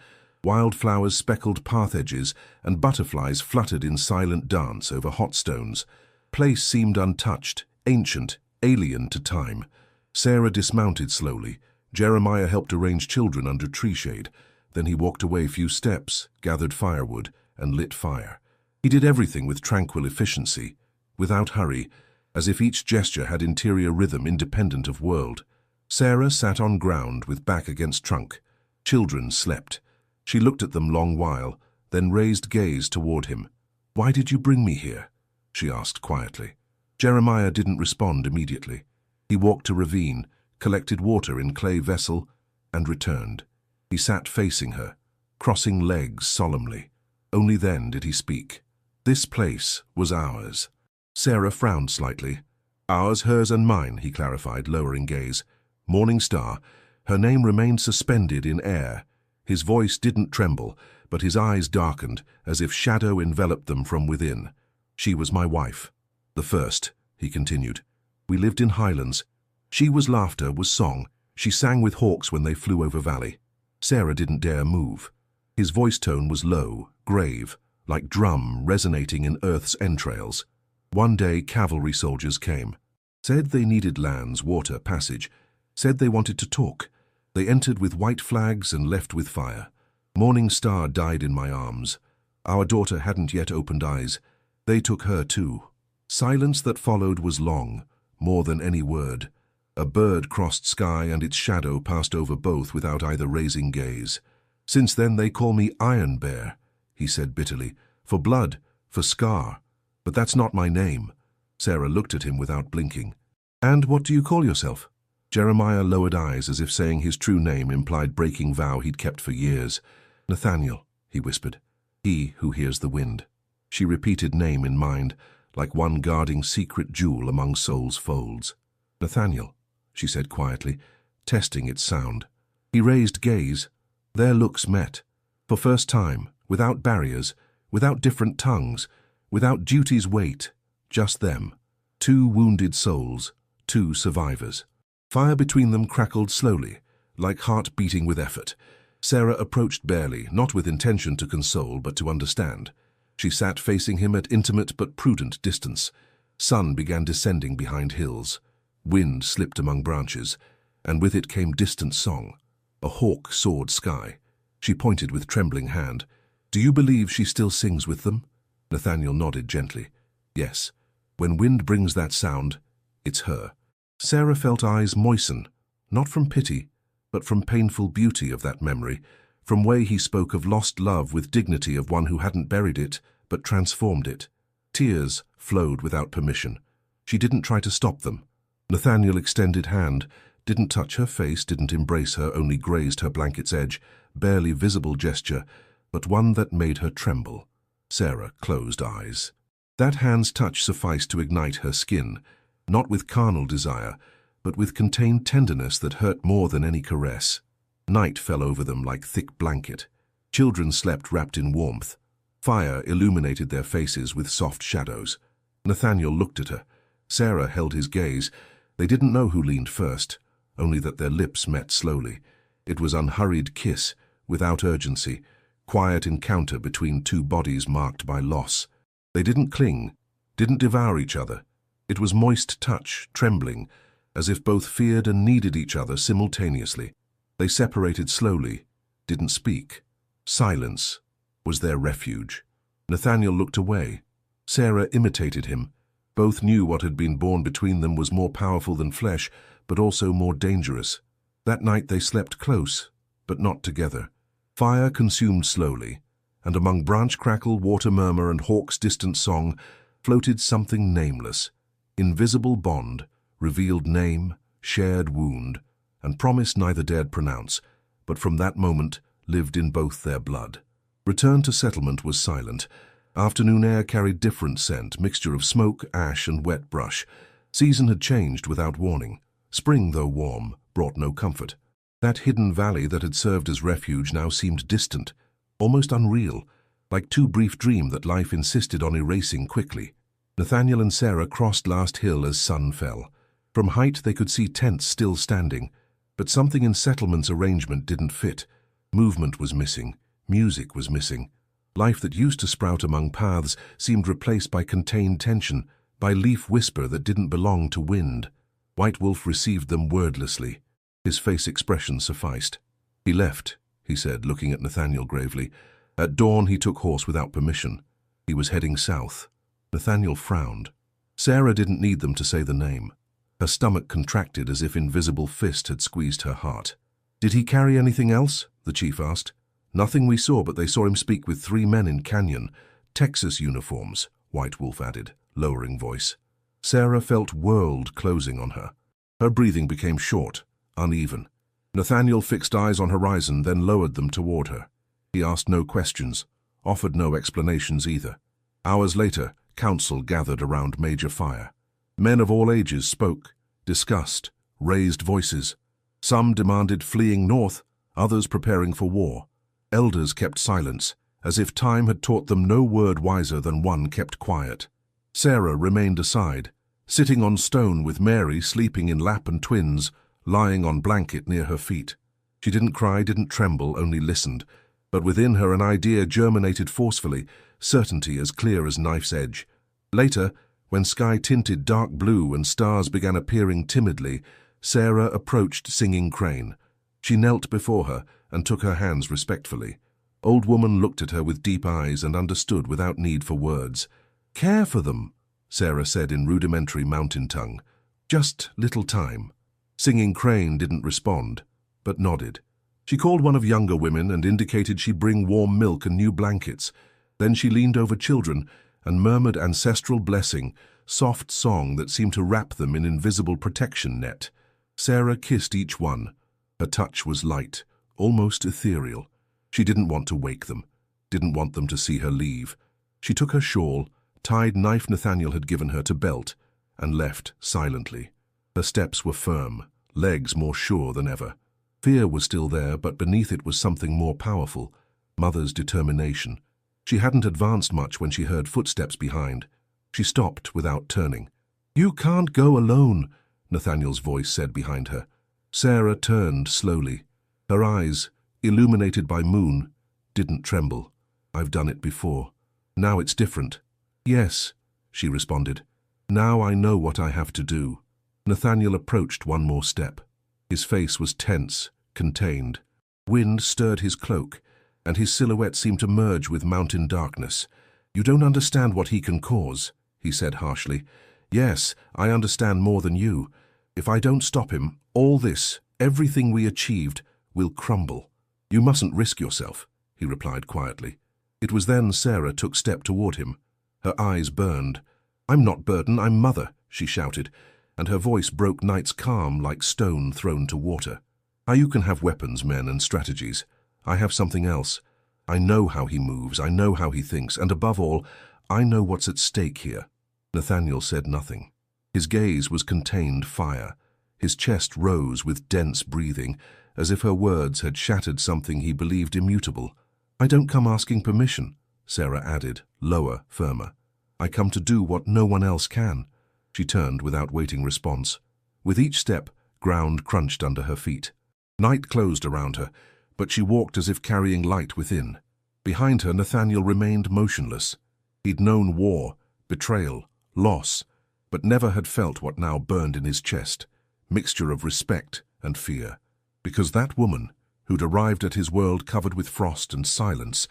Wildflowers speckled path edges, and butterflies fluttered in silent dance over hot stones. Place seemed untouched, ancient, alien to time. Sarah dismounted slowly. Jeremiah helped arrange children under tree shade. Then he walked away a few steps, gathered firewood, and lit fire. He did everything with tranquil efficiency, without hurry, as if each gesture had interior rhythm independent of world. Sarah sat on ground with back against trunk. Children slept. She looked at them long while, then raised gaze toward him. "Why did you bring me here?" she asked quietly. Jeremiah didn't respond immediately. He walked to ravine, collected water in clay vessel, and returned. He sat facing her, crossing legs solemnly. Only then did he speak. "This place was ours." Sarah frowned slightly. "Ours, hers, and mine," he clarified, lowering gaze. "Morning Star." Her name remained suspended in air. His voice didn't tremble, but his eyes darkened, as if shadow enveloped them from within. "She was my wife. The first," he continued. "We lived in highlands. She was laughter, was song. She sang with hawks when they flew over valley." Sarah didn't dare move. His voice tone was low, grave, like drum resonating in earth's entrails. One day cavalry soldiers came. Said they needed lands, water, passage. Said they wanted to talk. They entered with white flags and left with fire. Morning Star died in my arms. Our daughter hadn't yet opened eyes. They took her too. Silence that followed was long, more than any word. A bird crossed sky and its shadow passed over both without either raising gaze. "Since then they call me Iron Bear," he said bitterly, "for blood, for scar. But that's not my name." Sarah looked at him without blinking. "And what do you call yourself?" Jeremiah lowered eyes as if saying his true name implied breaking vow he'd kept for years. "Nathaniel," he whispered. "He who hears the wind." She repeated name in mind, like one guarding secret jewel among soul's folds. "Nathaniel," she said quietly, testing its sound. He raised gaze. Their looks met. For first time, without barriers, without different tongues, without duty's weight, just them. Two wounded souls, two survivors. Fire between them crackled slowly, like heart beating with effort. Sarah approached barely, not with intention to console, but to understand. She sat facing him at intimate but prudent distance. Sun began descending behind hills. Wind slipped among branches, and with it came distant song. A hawk soared sky. She pointed with trembling hand. "Do you believe she still sings with them?" Nathaniel nodded gently. "Yes. When wind brings that sound, it's her." Sarah felt eyes moisten, not from pity, but from painful beauty of that memory, from way he spoke of lost love with dignity of one who hadn't buried it, but transformed it. Tears flowed without permission. She didn't try to stop them. Nathaniel extended hand, didn't touch her face, didn't embrace her, only grazed her blanket's edge, barely visible gesture, but one that made her tremble. Sarah closed eyes. That hand's touch sufficed to ignite her skin, not with carnal desire, but with contained tenderness that hurt more than any caress. Night fell over them like thick blanket. Children slept wrapped in warmth. Fire illuminated their faces with soft shadows. Nathaniel looked at her. Sarah held his gaze. They didn't know who leaned first, only that their lips met slowly. It was unhurried kiss, without urgency, quiet encounter between two bodies marked by loss. They didn't cling, didn't devour each other. It was moist touch, trembling, as if both feared and needed each other simultaneously. They separated slowly, didn't speak. Silence was their refuge. Nathaniel looked away. Sarah imitated him. Both knew what had been born between them was more powerful than flesh, but also more dangerous. That night they slept close, but not together. Fire consumed slowly, and among branch crackle, water murmur, and hawk's distant song floated something nameless. Invisible bond, revealed name, shared wound, and promise neither dared pronounce, but from that moment lived in both their blood. Return to settlement was silent. Afternoon air carried different scent, mixture of smoke, ash, and wet brush. Season had changed without warning. Spring, though warm, brought no comfort. That hidden valley that had served as refuge now seemed distant, almost unreal, like too brief dream that life insisted on erasing quickly. Nathaniel and Sarah crossed last hill as sun fell. From height they could see tents still standing, but something in settlement's arrangement didn't fit. Movement was missing, music was missing. Life that used to sprout among paths seemed replaced by contained tension, by leaf whisper that didn't belong to wind. White Wolf received them wordlessly. His face expression sufficed. "He left," he said, looking at Nathaniel gravely. "At dawn he took horse without permission. He was heading south." Nathaniel frowned. Sarah didn't need them to say the name. Her stomach contracted as if invisible fist had squeezed her heart. "Did he carry anything else?" the chief asked. "Nothing we saw, but they saw him speak with 3 men in Canyon. Texas uniforms," White Wolf added, lowering voice. Sarah felt world closing on her. Her breathing became short, uneven. Nathaniel fixed eyes on horizon, then lowered them toward her. He asked no questions, offered no explanations either. Hours later, council gathered around major fire. Men of all ages spoke, discussed, raised voices. Some demanded fleeing north, others preparing for war. Elders kept silence, as if time had taught them no word wiser than one kept quiet. Sarah remained aside, sitting on stone with Mary sleeping in lap and twins, lying on blanket near her feet. She didn't cry, didn't tremble, only listened. But within her an idea germinated forcefully, certainty as clear as knife's edge. Later, when sky tinted dark blue and stars began appearing timidly, Sarah approached Singing Crane. She knelt before her and took her hands respectfully. Old Woman looked at her with deep eyes and understood without need for words. "Care for them," Sarah said in rudimentary mountain tongue. "Just little time." Singing Crane didn't respond, but nodded. She called one of younger women and indicated she'd bring warm milk and new blankets. Then she leaned over children and murmured ancestral blessing, soft song that seemed to wrap them in invisible protection net. Sarah kissed each one. Her touch was light, almost ethereal. She didn't want to wake them, didn't want them to see her leave. She took her shawl, tied knife Nathaniel had given her to belt, and left silently. Her steps were firm, legs more sure than ever. Fear was still there, but beneath it was something more powerful, Mother's determination. She hadn't advanced much when she heard footsteps behind. She stopped without turning. "You can't go alone," Nathaniel's voice said behind her. Sarah turned slowly. Her eyes, illuminated by moon, didn't tremble. "I've done it before. Now it's different." "Yes," she responded. "Now I know what I have to do." Nathaniel approached one more step. His face was tense, contained. Wind stirred his cloak, and his silhouette seemed to merge with mountain darkness. "You don't understand what he can cause," he said harshly. "Yes, I understand more than you. If I don't stop him, all this, everything we achieved, will crumble." "You mustn't risk yourself," he replied quietly. It was then Sarah took step toward him. Her eyes burned. "I'm not Burden, I'm Mother," she shouted, and her voice broke Knight's calm like stone thrown to water. "You can have weapons, men, and strategies. I have something else. I know how he moves, I know how he thinks, and above all, I know what's at stake here." Nathaniel said nothing. His gaze was contained fire. His chest rose with dense breathing, as if her words had shattered something he believed immutable. "I don't come asking permission," Sarah added, lower, firmer. "I come to do what no one else can." She turned without waiting response. With each step, ground crunched under her feet. Night closed around her, but she walked as if carrying light within. Behind her, Nathaniel remained motionless. He'd known war, betrayal, loss, but never had felt what now burned in his chest, mixture of respect and fear. Because that woman, who'd arrived at his world covered with frost and silence,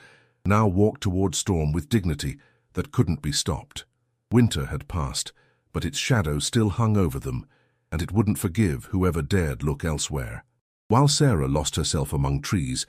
now walked toward Storm with dignity that couldn't be stopped. Winter had passed, but its shadow still hung over them, and it wouldn't forgive whoever dared look elsewhere. While Sarah lost herself among trees,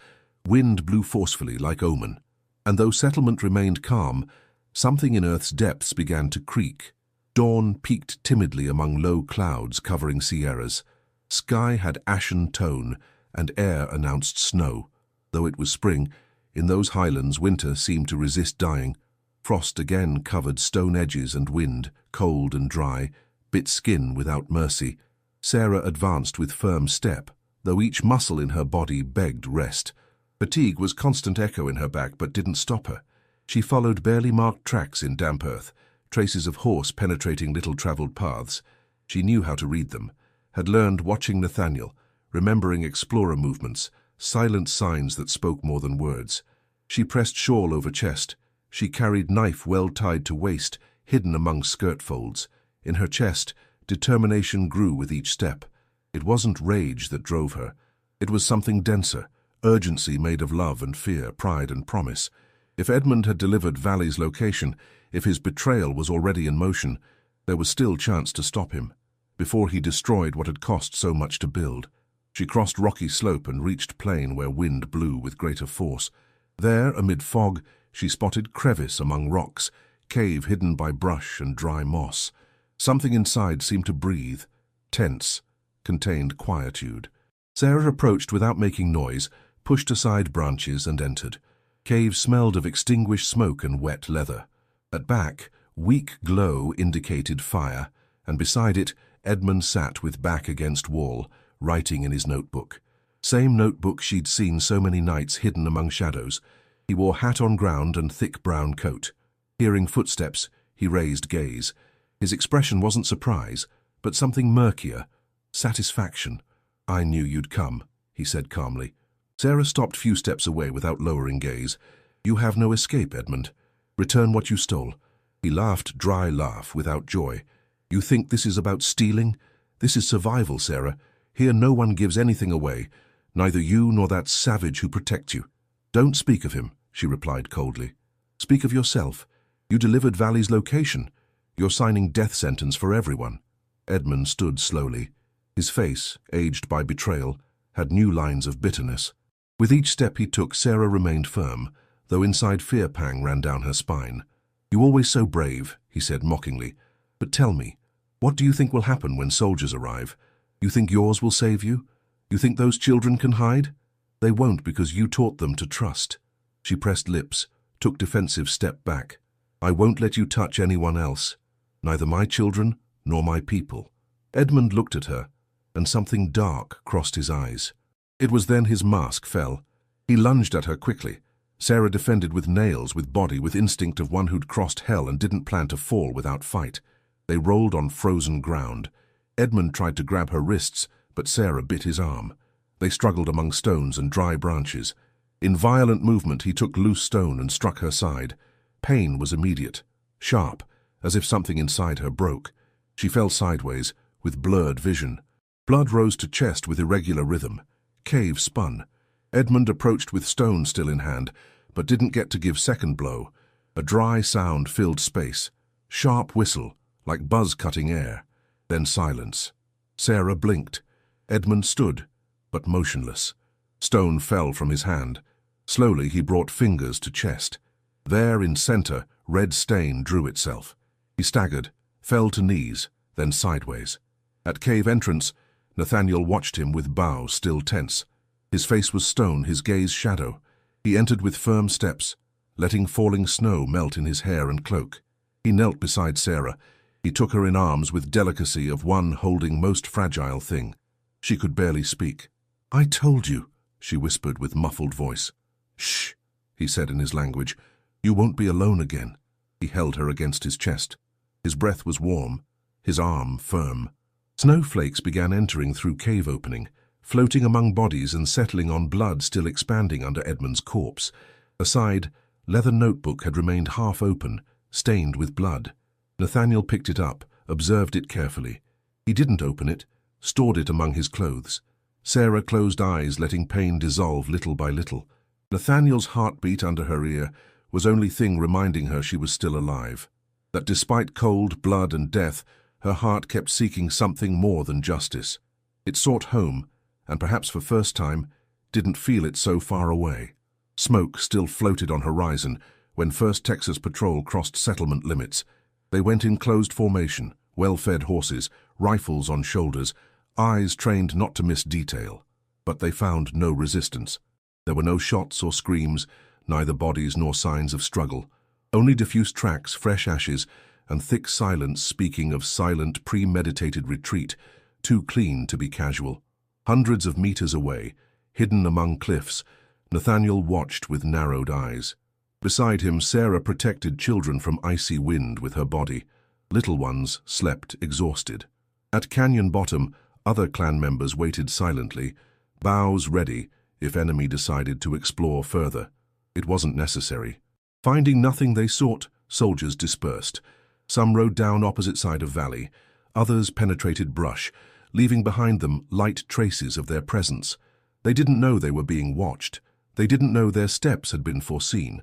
wind blew forcefully like omen, and though settlement remained calm, something in Earth's depths began to creak. Dawn peeked timidly among low clouds covering Sierras. Sky had ashen tone, and air announced snow. Though it was spring, in those highlands winter seemed to resist dying. Frost again covered stone edges, and wind, cold and dry, bit skin without mercy. Sarah advanced with firm step, though each muscle in her body begged rest. Fatigue was constant echo in her back, but didn't stop her. She followed barely marked tracks in damp earth, traces of horse penetrating little-traveled paths. She knew how to read them, had learned watching Nathaniel, remembering explorer movements, silent signs that spoke more than words. She pressed shawl over chest. She carried knife well tied to waist, hidden among skirt folds. In her chest, determination grew with each step. It wasn't rage that drove her. It was something denser, urgency made of love and fear, pride and promise. If Edmund had delivered Valley's location, if his betrayal was already in motion, there was still chance to stop him, before he destroyed what had cost so much to build. She crossed rocky slope and reached plain where wind blew with greater force. There, amid fog, she spotted crevice among rocks, cave hidden by brush and dry moss. Something inside seemed to breathe, tense, contained quietude. Sarah approached without making noise, pushed aside branches and entered. Cave smelled of extinguished smoke and wet leather. At back, weak glow indicated fire, and beside it, Edmund sat with back against wall, writing in his notebook. Same notebook she'd seen so many nights hidden among shadows. He wore hat on ground and thick brown coat. Hearing footsteps, he raised gaze. His expression wasn't surprise, but something murkier, satisfaction. "I knew you'd come," he said calmly. Sarah stopped few steps away without lowering gaze. "You have no escape, Edmund. Return what you stole." He laughed, dry laugh, without joy. "You think this is about stealing? This is survival, Sarah. Here no one gives anything away, neither you nor that savage who protects you." "Don't speak of him," she replied coldly. "Speak of yourself. You delivered Valley's location. You're signing death sentence for everyone." Edmund stood slowly. His face, aged by betrayal, had new lines of bitterness. With each step he took, Sarah remained firm, though inside fear pang ran down her spine. "You always so brave," he said mockingly. But tell me, what do you think will happen when soldiers arrive? You think yours will save you? You think those children can hide? They won't, because you taught them to trust. She pressed lips, took defensive step back. I won't let you touch anyone else. Neither my children nor my people. Edmund looked at her, and something dark crossed his eyes. It was then his mask fell. He lunged at her quickly. Sarah defended with nails, with body, with instinct of one who'd crossed hell and didn't plan to fall without fight. They rolled on frozen ground. Edmund tried to grab her wrists, but Sarah bit his arm. They struggled among stones and dry branches. In violent movement, he took loose stone and struck her side. Pain was immediate, sharp, as if something inside her broke. She fell sideways, with blurred vision. Blood rose to chest with irregular rhythm. Cave spun. Edmund approached with stone still in hand, but didn't get to give second blow. A dry sound filled space. Sharp whistle, like buzz cutting air. Then silence. Sarah blinked. Edmund stood, but motionless. Stone fell from his hand. Slowly he brought fingers to chest. There in center, red stain drew itself. He staggered, fell to knees, then sideways. At cave entrance, Nathaniel watched him with bow still tense. His face was stone, his gaze shadow. He entered with firm steps, letting falling snow melt in his hair and cloak. He knelt beside Sarah. He took her in arms with delicacy of one holding most fragile thing. She could barely speak. I told you, she whispered with muffled voice. Shh, he said in his language. You won't be alone again. He held her against his chest. His breath was warm, his arm firm. Snowflakes began entering through cave opening, floating among bodies and settling on blood still expanding under Edmund's corpse. Aside, leather notebook had remained half open, stained with blood. Nathaniel picked it up, observed it carefully. He didn't open it, stored it among his clothes. Sarah closed eyes, letting pain dissolve little by little. Nathaniel's heartbeat under her ear was only thing reminding her she was still alive. That despite cold, blood and death, her heart kept seeking something more than justice. It sought home, and perhaps for first time, didn't feel it so far away. Smoke still floated on horizon when 1st Texas Patrol crossed settlement limits. They went in closed formation, well-fed horses, rifles on shoulders, eyes trained not to miss detail. But they found no resistance. There were no shots or screams, neither bodies nor signs of struggle. Only diffuse tracks, fresh ashes, and thick silence speaking of silent, premeditated retreat, too clean to be casual. Hundreds of meters away, hidden among cliffs, Nathaniel watched with narrowed eyes. Beside him, Sarah protected children from icy wind with her body. Little ones slept exhausted. At canyon bottom, other clan members waited silently, bows ready if enemy decided to explore further. It wasn't necessary. Finding nothing they sought, soldiers dispersed. Some rode down opposite side of valley, others penetrated brush, leaving behind them light traces of their presence. They didn't know they were being watched. They didn't know their steps had been foreseen.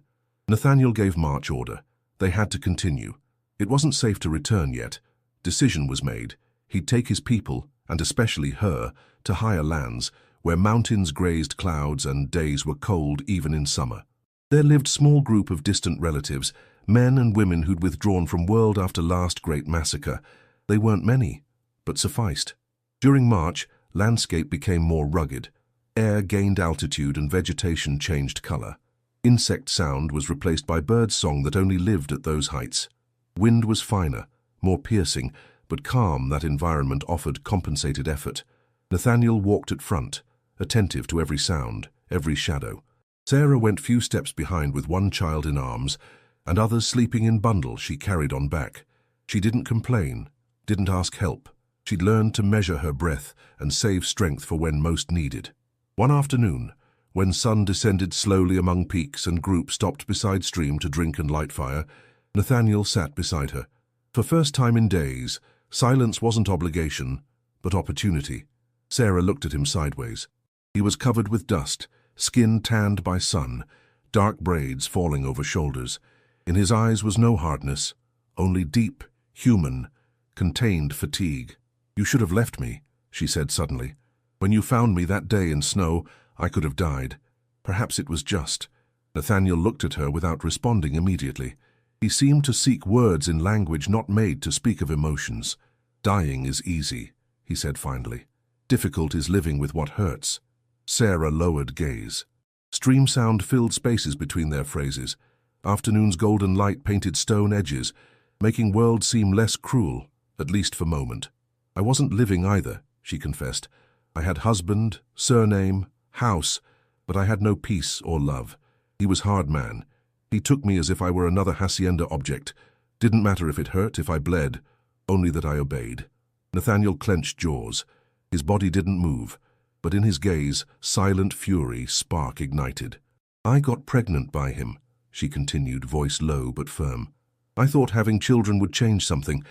Nathaniel gave march order. They had to continue. It wasn't safe to return yet. Decision was made. He'd take his people, and especially her, to higher lands, where mountains grazed clouds and days were cold even in summer. There lived small group of distant relatives, men and women who'd withdrawn from world after last great massacre. They weren't many, but sufficed. During March, landscape became more rugged. Air gained altitude and vegetation changed color. Insect sound was replaced by bird song that only lived at those heights. Wind was finer, more piercing, but calm that environment offered compensated effort. Nathaniel walked at front, attentive to every sound, every shadow. Sarah went few steps behind with one child in arms, and others sleeping in bundles she carried on back. She didn't complain, didn't ask help. She'd learned to measure her breath and save strength for when most needed. One afternoon, when sun descended slowly among peaks and group stopped beside stream to drink and light fire, Nathaniel sat beside her. For first time in days, silence wasn't obligation, but opportunity. Sarah looked at him sideways. He was covered with dust, skin tanned by sun, dark braids falling over shoulders. In his eyes was no hardness, only deep, human, contained fatigue. You should have left me, she said suddenly. When you found me that day in snow, I could have died. Perhaps it was just. Nathaniel looked at her without responding immediately. He seemed to seek words in language not made to speak of emotions. "Dying is easy," he said finally. "Difficult is living with what hurts." Sarah lowered gaze. Stream sound filled spaces between their phrases. Afternoon's golden light painted stone edges, making world seem less cruel, at least for moment. "I wasn't living either," she confessed. "I had husband, surname, house, but I had no peace or love. He was hard man. He took me as if I were another hacienda object. Didn't matter if it hurt, if I bled, only that I obeyed." Nathaniel clenched jaws. His body didn't move, but in his gaze, silent fury spark ignited. "I got pregnant by him," she continued, voice low but firm. "I thought having children would change something,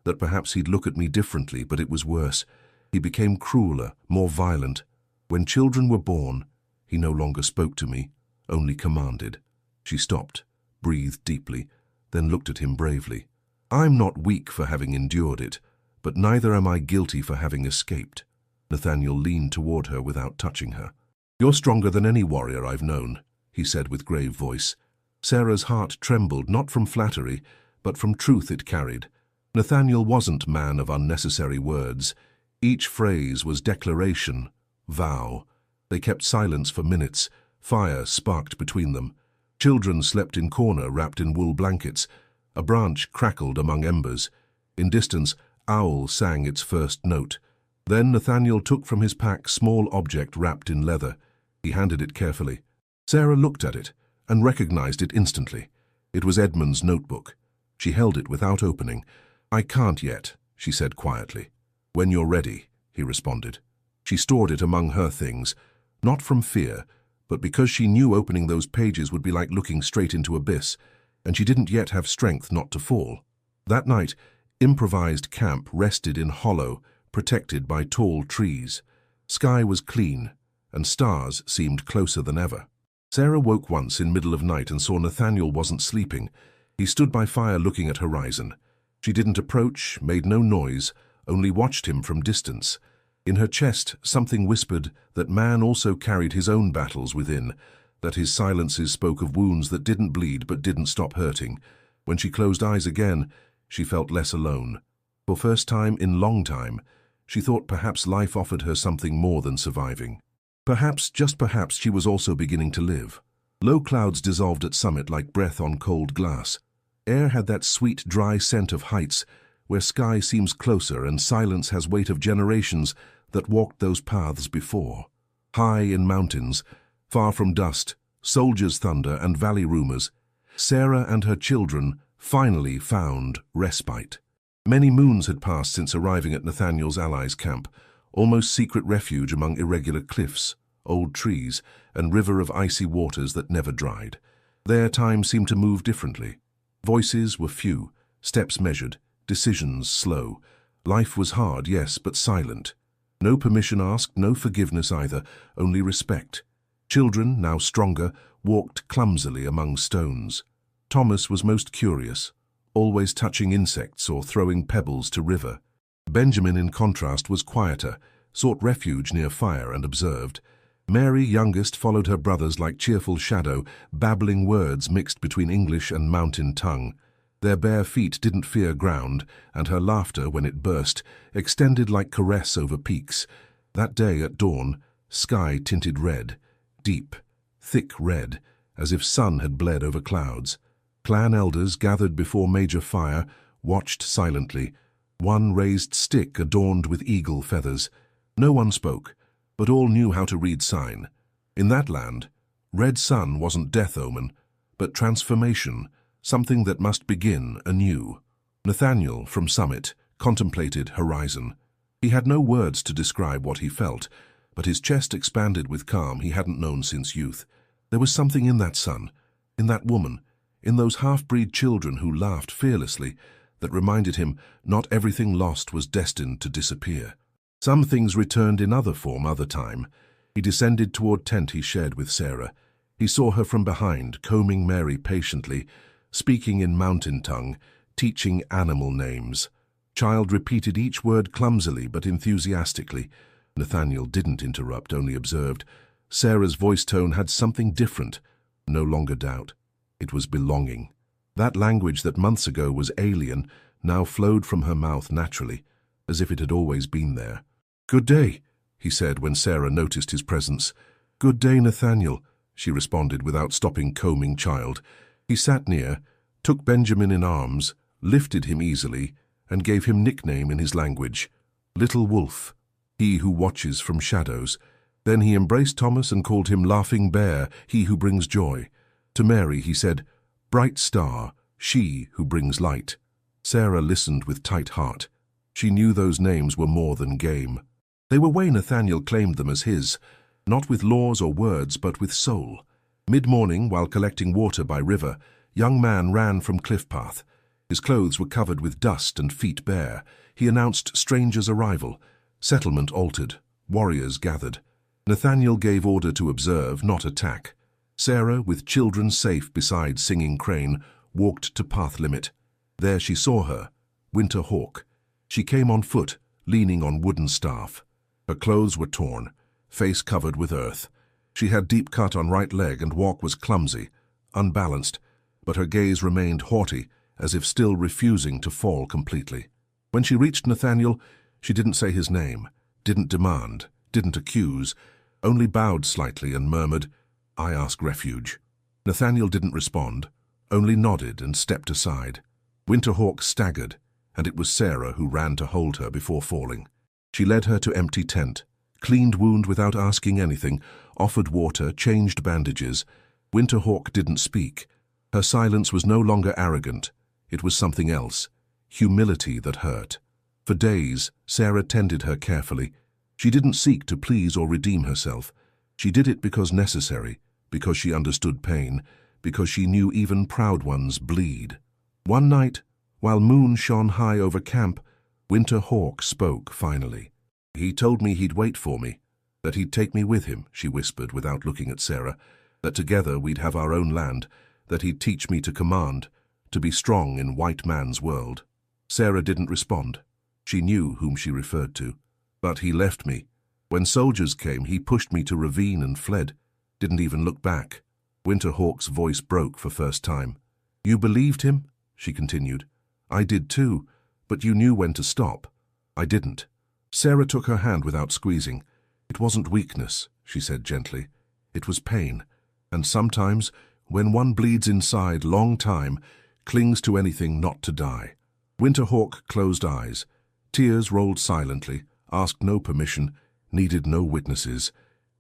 that perhaps he'd look at me differently, but it was worse. He became crueler, more violent. When children were born, he no longer spoke to me, only commanded." She stopped, breathed deeply, then looked at him bravely. "I'm not weak for having endured it, but neither am I guilty for having escaped." Nathaniel leaned toward her without touching her. "You're stronger than any warrior I've known," he said with grave voice. Sarah's heart trembled, not from flattery, but from truth it carried. Nathaniel wasn't man of unnecessary words. Each phrase was declaration, vow. They kept silence for minutes. Fire sparked between them. Children slept in corner wrapped in wool blankets. A branch crackled among embers. In distance, owl sang its first note. Then Nathaniel took from his pack small object wrapped in leather. He handed it carefully. Sarah looked at it and recognized it instantly. It was Edmund's notebook. She held it without opening. "I can't yet," she said quietly. "When you're ready," he responded. She stored it among her things, not from fear, but because she knew opening those pages would be like looking straight into abyss, and she didn't yet have strength not to fall. That night, improvised camp rested in hollow, protected by tall trees. Sky was clean, and stars seemed closer than ever. Sarah woke once in middle of night and saw Nathaniel wasn't sleeping. He stood by fire looking at horizon. She didn't approach, made no noise, only watched him from distance. In her chest, something whispered that man also carried his own battles within, that his silences spoke of wounds that didn't bleed but didn't stop hurting. When she closed eyes again, she felt less alone. For first time in long time, she thought perhaps life offered her something more than surviving. Perhaps, just perhaps, she was also beginning to live. Low clouds dissolved at summit like breath on cold glass. Air had that sweet, dry scent of heights, where sky seems closer and silence has weight of generations that walked those paths before. High in mountains, far from dust, soldiers' thunder and valley rumors, Sarah and her children finally found respite. Many moons had passed since arriving at Nathaniel's allies' camp, almost secret refuge among irregular cliffs, old trees, and river of icy waters that never dried. There time seemed to move differently. Voices were few, steps measured, decisions slow. Life was hard, yes, but silent. No permission asked, no forgiveness either, only respect. Children, now stronger, walked clumsily among stones. Thomas was most curious, always touching insects or throwing pebbles to river. Benjamin, in contrast, was quieter, sought refuge near fire and observed. Mary, youngest, followed her brothers like cheerful shadow, babbling words mixed between English and mountain tongue. Their bare feet didn't fear ground, and her laughter, when it burst, extended like caress over peaks. That day at dawn, sky tinted red, deep, thick red, as if sun had bled over clouds. Clan elders gathered before major fire, watched silently. One raised stick adorned with eagle feathers. No one spoke, but all knew how to read sign. In that land, red sun wasn't death omen, but transformation, something that must begin anew. Nathaniel, from summit, contemplated horizon. He had no words to describe what he felt, but his chest expanded with calm he hadn't known since youth. There was something in that sun, in that woman, in those half-breed children who laughed fearlessly, that reminded him not everything lost was destined to disappear. Some things returned in other form, other time. He descended toward tent he shared with Sarah. He saw her from behind, combing Mary patiently, speaking in mountain tongue, teaching animal names. Child repeated each word clumsily but enthusiastically. Nathaniel didn't interrupt, only observed. Sarah's voice tone had something different, no longer doubt. It was belonging. That language that months ago was alien now flowed from her mouth naturally, as if it had always been there. "Good day," he said when Sarah noticed his presence. "Good day, Nathaniel," she responded without stopping combing child. He sat near, took Benjamin in arms, lifted him easily, and gave him nickname in his language, Little Wolf, he who watches from shadows. Then he embraced Thomas and called him Laughing Bear, he who brings joy. To Mary he said, Bright Star, she who brings light. Sarah listened with tight heart. She knew those names were more than game. They were way Nathaniel claimed them as his, not with laws or words, but with soul. Mid-morning, while collecting water by river, young man ran from cliff path. His clothes were covered with dust and feet bare. He announced strangers' arrival. Settlement altered. Warriors gathered. Nathaniel gave order to observe, not attack. Sarah, with children safe beside Singing Crane, walked to path limit. There she saw her, Winter Hawk. She came on foot, leaning on wooden staff. Her clothes were torn, face covered with earth. She had deep cut on right leg and walk was clumsy, unbalanced, but her gaze remained haughty, as if still refusing to fall completely. When she reached Nathaniel, she didn't say his name, didn't demand, didn't accuse, only bowed slightly and murmured, "I ask refuge." Nathaniel didn't respond, only nodded and stepped aside. Winterhawk staggered, and it was Sarah who ran to hold her before falling. She led her to empty tent, cleaned wound without asking anything, offered water, changed bandages. Winterhawk didn't speak. Her silence was no longer arrogant. It was something else, humility that hurt. For days, Sarah tended her carefully. She didn't seek to please or redeem herself. She did it because necessary, because she understood pain, because she knew even proud ones bleed. One night, while moon shone high over camp, Winter Hawk spoke finally. "He told me he'd wait for me, that he'd take me with him," she whispered without looking at Sarah, "that together we'd have our own land, that he'd teach me to command, to be strong in white man's world." Sarah didn't respond. She knew whom she referred to. "But he left me. When soldiers came, he pushed me to ravine and fled. Didn't even look back." Winter Hawk's voice broke for first time. "You believed him?" she continued. "I did too, but you knew when to stop. I didn't." Sarah took her hand without squeezing. "It wasn't weakness," she said gently. "It was pain. And sometimes, when one bleeds inside long time, clings to anything not to die." Winterhawk closed eyes. Tears rolled silently, asked no permission, needed no witnesses.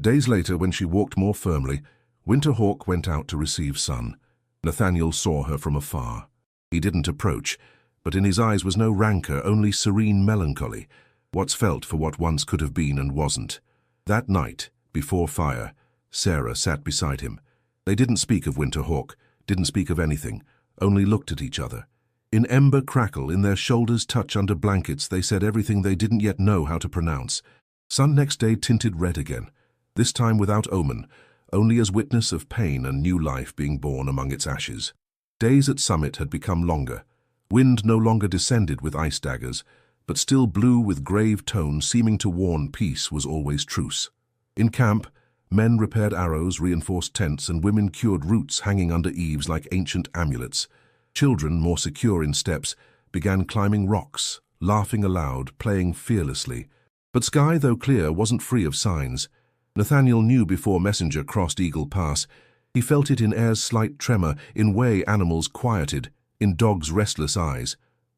Days later, when she walked more firmly, Winterhawk went out to receive sun. Nathaniel saw her from afar. He didn't approach, but in his eyes was no rancor, only serene melancholy, what's felt for what once could have been and wasn't. That night, before fire, Sarah sat beside him. They didn't speak of Winterhawk, didn't speak of anything, only looked at each other. In ember crackle, in their shoulders touch under blankets, they said everything they didn't yet know how to pronounce. Sun next day tinted red again, this time without omen, only as witness of pain and new life being born among its ashes. Days at summit had become longer. Wind no longer descended with ice daggers, but still blew with grave tone, seeming to warn peace was always truce. In camp, men repaired arrows, reinforced tents, and women cured roots hanging under eaves like ancient amulets. Children, more secure in steps, began climbing rocks, laughing aloud, playing fearlessly. But sky, though clear, wasn't free of signs. Nathaniel knew before messenger crossed Eagle Pass. He felt it in air's slight tremor, in way animals quieted, in dogs' restless eyes.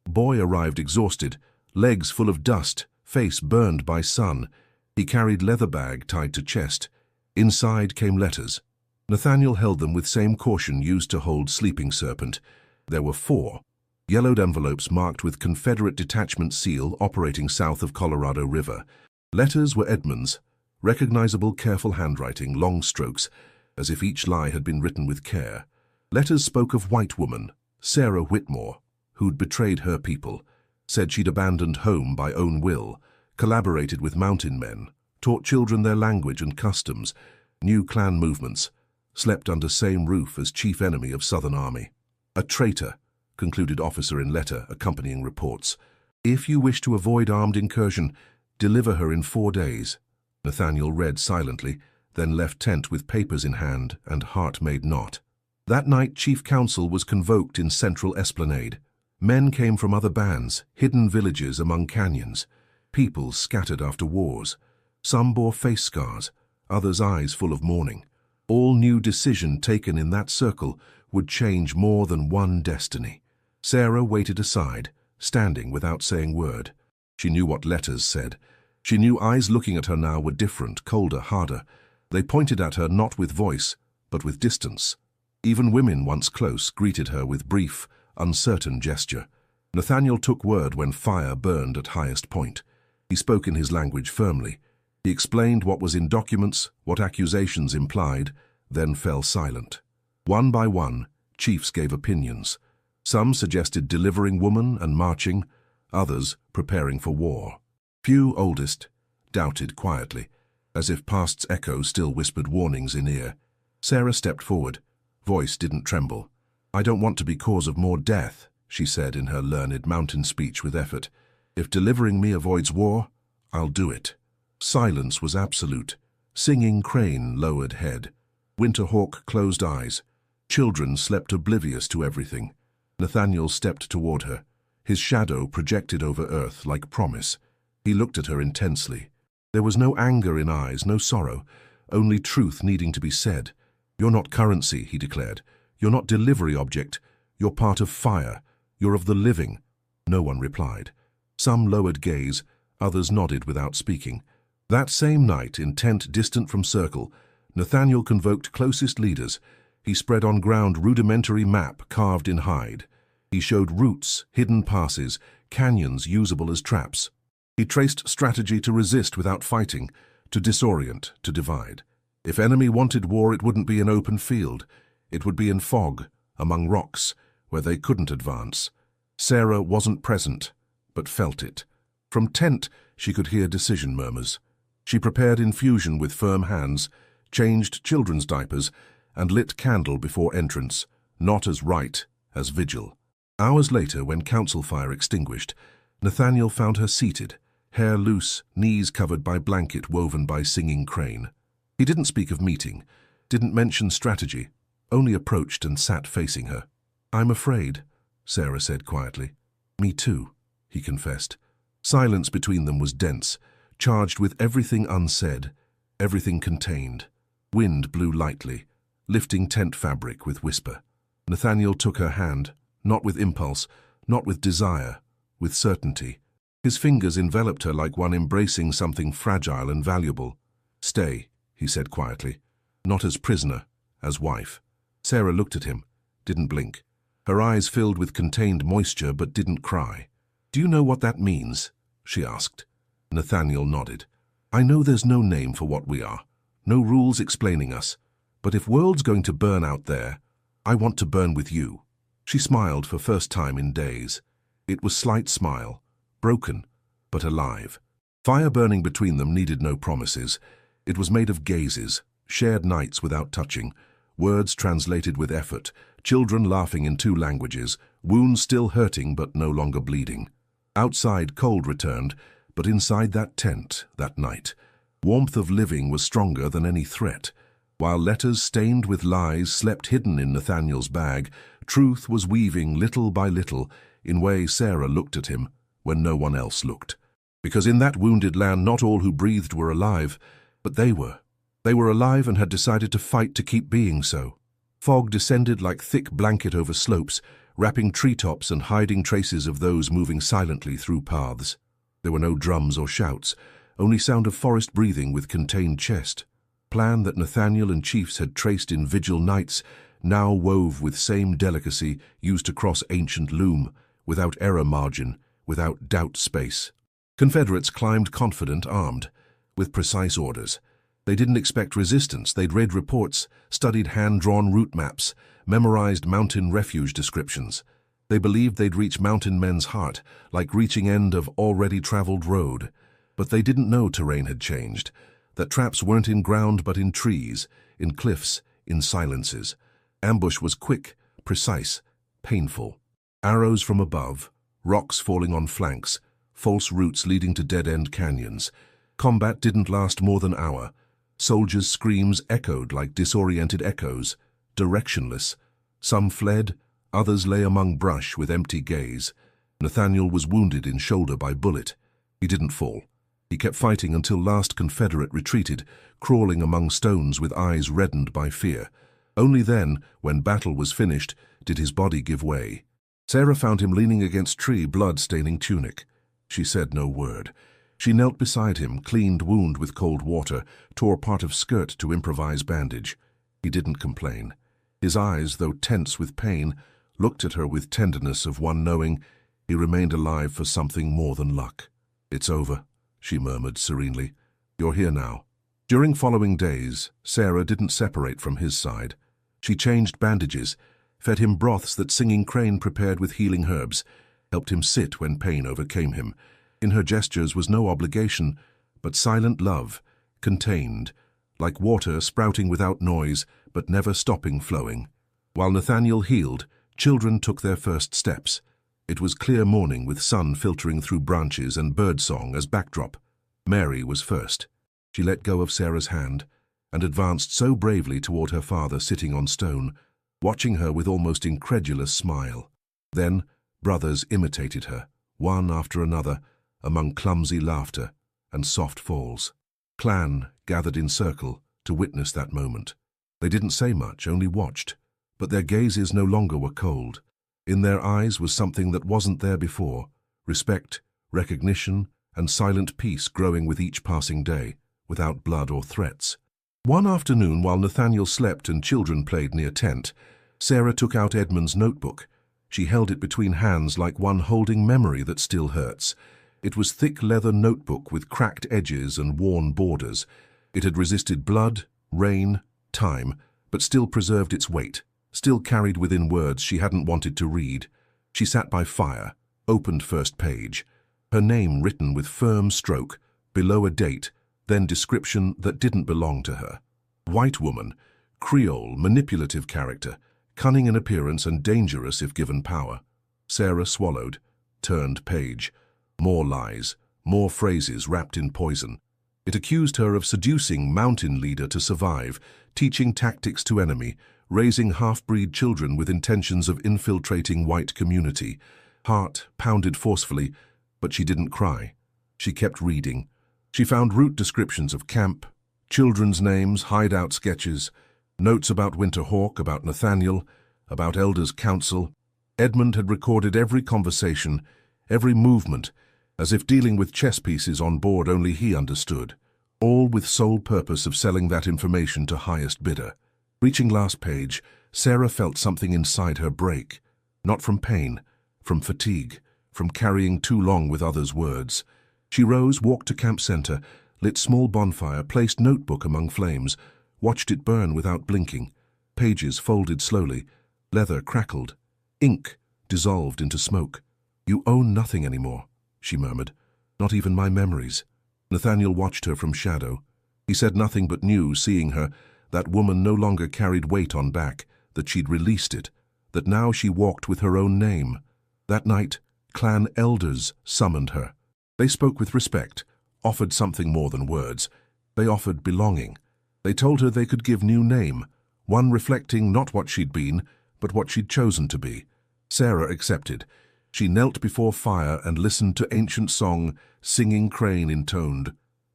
Boy arrived exhausted, legs full of dust, face burned by sun. He carried leather bag tied to chest. Inside came letters. Nathaniel held them with same caution used to hold sleeping serpent. There were 4. Yellowed envelopes marked with Confederate Detachment seal operating south of Colorado River. Letters were Edmund's, recognizable careful handwriting, long strokes, as if each lie had been written with care. Letters spoke of white woman, Sarah Whitmore, who'd betrayed her people, said she'd abandoned home by own will, collaborated with mountain men, taught children their language and customs, knew clan movements, slept under same roof as chief enemy of Southern Army. "A traitor," concluded officer in letter accompanying reports. "If you wish to avoid armed incursion, deliver her in 4 days." Nathaniel read silently, then left tent with papers in hand and heart made knot. That night, Chief Council was convoked in Central Esplanade. Men came from other bands, hidden villages among canyons. Peoples scattered after wars. Some bore face scars, others eyes full of mourning. All new decision taken in that circle would change more than one destiny. Sarah waited aside, standing without saying word. She knew what letters said. She knew eyes looking at her now were different, colder, harder. They pointed at her not with voice, but with distance. Even women once close greeted her with brief, uncertain gesture. Nathaniel took word when fire burned at highest point. He spoke in his language firmly. He explained what was in documents, what accusations implied, then fell silent. One by one, chiefs gave opinions. Some suggested delivering woman and marching, others preparing for war. Few, oldest, doubted quietly, as if past's echo still whispered warnings in ear. Sarah stepped forward. Voice didn't tremble. "I don't want to be cause of more death," she said in her learned mountain speech with effort. "If delivering me avoids war, I'll do it." Silence was absolute. Singing crane lowered head. Winterhawk closed eyes. Children slept oblivious to everything. Nathaniel stepped toward her. His shadow projected over earth like promise. He looked at her intensely. There was no anger in eyes, no sorrow, only truth needing to be said. "You're not currency," he declared. "You're not delivery object. You're part of fire. You're of the living." No one replied. Some lowered gaze, others nodded without speaking. That same night, in tent distant from circle, Nathaniel convoked closest leaders. He spread on ground rudimentary map carved in hide. He showed routes, hidden passes, canyons usable as traps. He traced strategy to resist without fighting, to disorient, to divide. If enemy wanted war, it wouldn't be in open field. It would be in fog, among rocks, where they couldn't advance. Sarah wasn't present, but felt it. From tent, she could hear decision murmurs. She prepared infusion with firm hands, changed children's diapers, and lit candle before entrance, not as rite, as vigil. Hours later, when council fire extinguished, Nathaniel found her seated, hair loose, knees covered by blanket woven by singing crane. He didn't speak of meeting, didn't mention strategy, only approached and sat facing her. "I'm afraid," Sarah said quietly. "Me too," he confessed. Silence between them was dense, charged with everything unsaid, everything contained. Wind blew lightly, lifting tent fabric with whisper. Nathaniel took her hand, not with impulse, not with desire, with certainty. His fingers enveloped her like one embracing something fragile and valuable. "Stay," he said quietly, "not as prisoner, as wife." Sarah looked at him, didn't blink. Her eyes filled with contained moisture but didn't cry. "Do you know what that means?" she asked. Nathaniel nodded. "I know there's no name for what we are, no rules explaining us, but if world's going to burn out there, I want to burn with you." She smiled for first time in days. It was slight smile, broken, but alive. Fire burning between them needed no promises. It was made of gazes, shared nights without touching, words translated with effort, children laughing in two languages, wounds still hurting but no longer bleeding. Outside, cold returned, but inside that tent, that night, warmth of living was stronger than any threat. While letters stained with lies slept hidden in Nathaniel's bag, truth was weaving little by little in way Sarah looked at him when no one else looked. Because in that wounded land not all who breathed were alive, but they were. They were alive and had decided to fight to keep being so. Fog descended like thick blanket over slopes, wrapping treetops and hiding traces of those moving silently through paths. There were no drums or shouts, only sound of forest breathing with contained chest. Plan that Nathaniel and chiefs had traced in vigil nights, now wove with same delicacy used to cross ancient loom, without error margin, without doubt space. Confederates climbed confident, armed, with precise orders. They didn't expect resistance. They'd read reports, studied hand-drawn route maps, memorized mountain refuge descriptions. They believed they'd reach mountain men's heart, like reaching end of already traveled road. But they didn't know terrain had changed, that traps weren't in ground but in trees, in cliffs, in silences. Ambush was quick, precise, painful. Arrows from above, rocks falling on flanks, false routes leading to dead-end canyons. Combat didn't last more than an hour. Soldiers' screams echoed like disoriented echoes, directionless, Some fled, others lay among brush with empty gaze. Nathaniel was wounded in shoulder by bullet. He didn't fall. He kept fighting until last Confederate retreated, crawling among stones with eyes reddened by fear. Only then, when battle was finished, did his body give way. Sarah found him leaning against tree, blood-staining tunic. She said no word. She knelt beside him, cleaned wound with cold water, tore part of skirt to improvise bandage. He didn't complain. His eyes, though tense with pain, looked at her with tenderness of one knowing he remained alive for something more than luck. "It's over," she murmured serenely. "You're here now." During following days, Sarah didn't separate from his side. She changed bandages, fed him broths that Singing Crane prepared with healing herbs, helped him sit when pain overcame him. In her gestures was no obligation, but silent love, contained, like water sprouting without noise, but never stopping flowing. While Nathaniel healed, children took their first steps. It was clear morning with sun filtering through branches and birdsong as backdrop. Mary was first. She let go of Sarah's hand and advanced so bravely toward her father sitting on stone, watching her with almost incredulous smile. Then brothers imitated her, one after another, among clumsy laughter and soft falls. Clan gathered in circle to witness that moment. They didn't say much, only watched, but their gazes no longer were cold. In their eyes was something that wasn't there before, respect, recognition, and silent peace growing with each passing day, without blood or threats. One afternoon, while Nathaniel slept and children played near tent, Sarah took out Edmund's notebook. She held it between hands like one holding memory that still hurts. It was thick leather notebook with cracked edges and worn borders. It had resisted blood, rain, time, but still preserved its weight, still carried within words she hadn't wanted to read. She sat by fire, opened first page. Her name written with firm stroke, below a date, then description that didn't belong to her. White woman, Creole, manipulative character, cunning in appearance and dangerous if given power. Sarah swallowed, turned page. More lies, more phrases wrapped in poison. It accused her of seducing mountain leader to survive, teaching tactics to enemy, raising half-breed children with intentions of infiltrating white community. Heart pounded forcefully, but she didn't cry. She kept reading. She found route descriptions of camp, children's names, hideout sketches, notes about Winter Hawk, about Nathaniel, about Elders' Council. Edmund had recorded every conversation, every movement, as if dealing with chess pieces on board only he understood, all with sole purpose of selling that information to highest bidder. Reaching last page, Sarah felt something inside her break, not from pain, from fatigue, from carrying too long with others' words. She rose, walked to camp center, lit small bonfire, placed notebook among flames, watched it burn without blinking. Pages folded slowly, leather crackled, ink dissolved into smoke. "You own nothing anymore," she murmured, "not even my memories." Nathaniel watched her from shadow. He said nothing but knew, seeing her, that woman no longer carried weight on back, that she'd released it, that now she walked with her own name. That night, clan elders summoned her. They spoke with respect, offered something more than words. They offered belonging. They told her they could give new name, one reflecting not what she'd been, but what she'd chosen to be. Sarah accepted. She knelt before fire and listened to ancient song, Singing Crane intoned,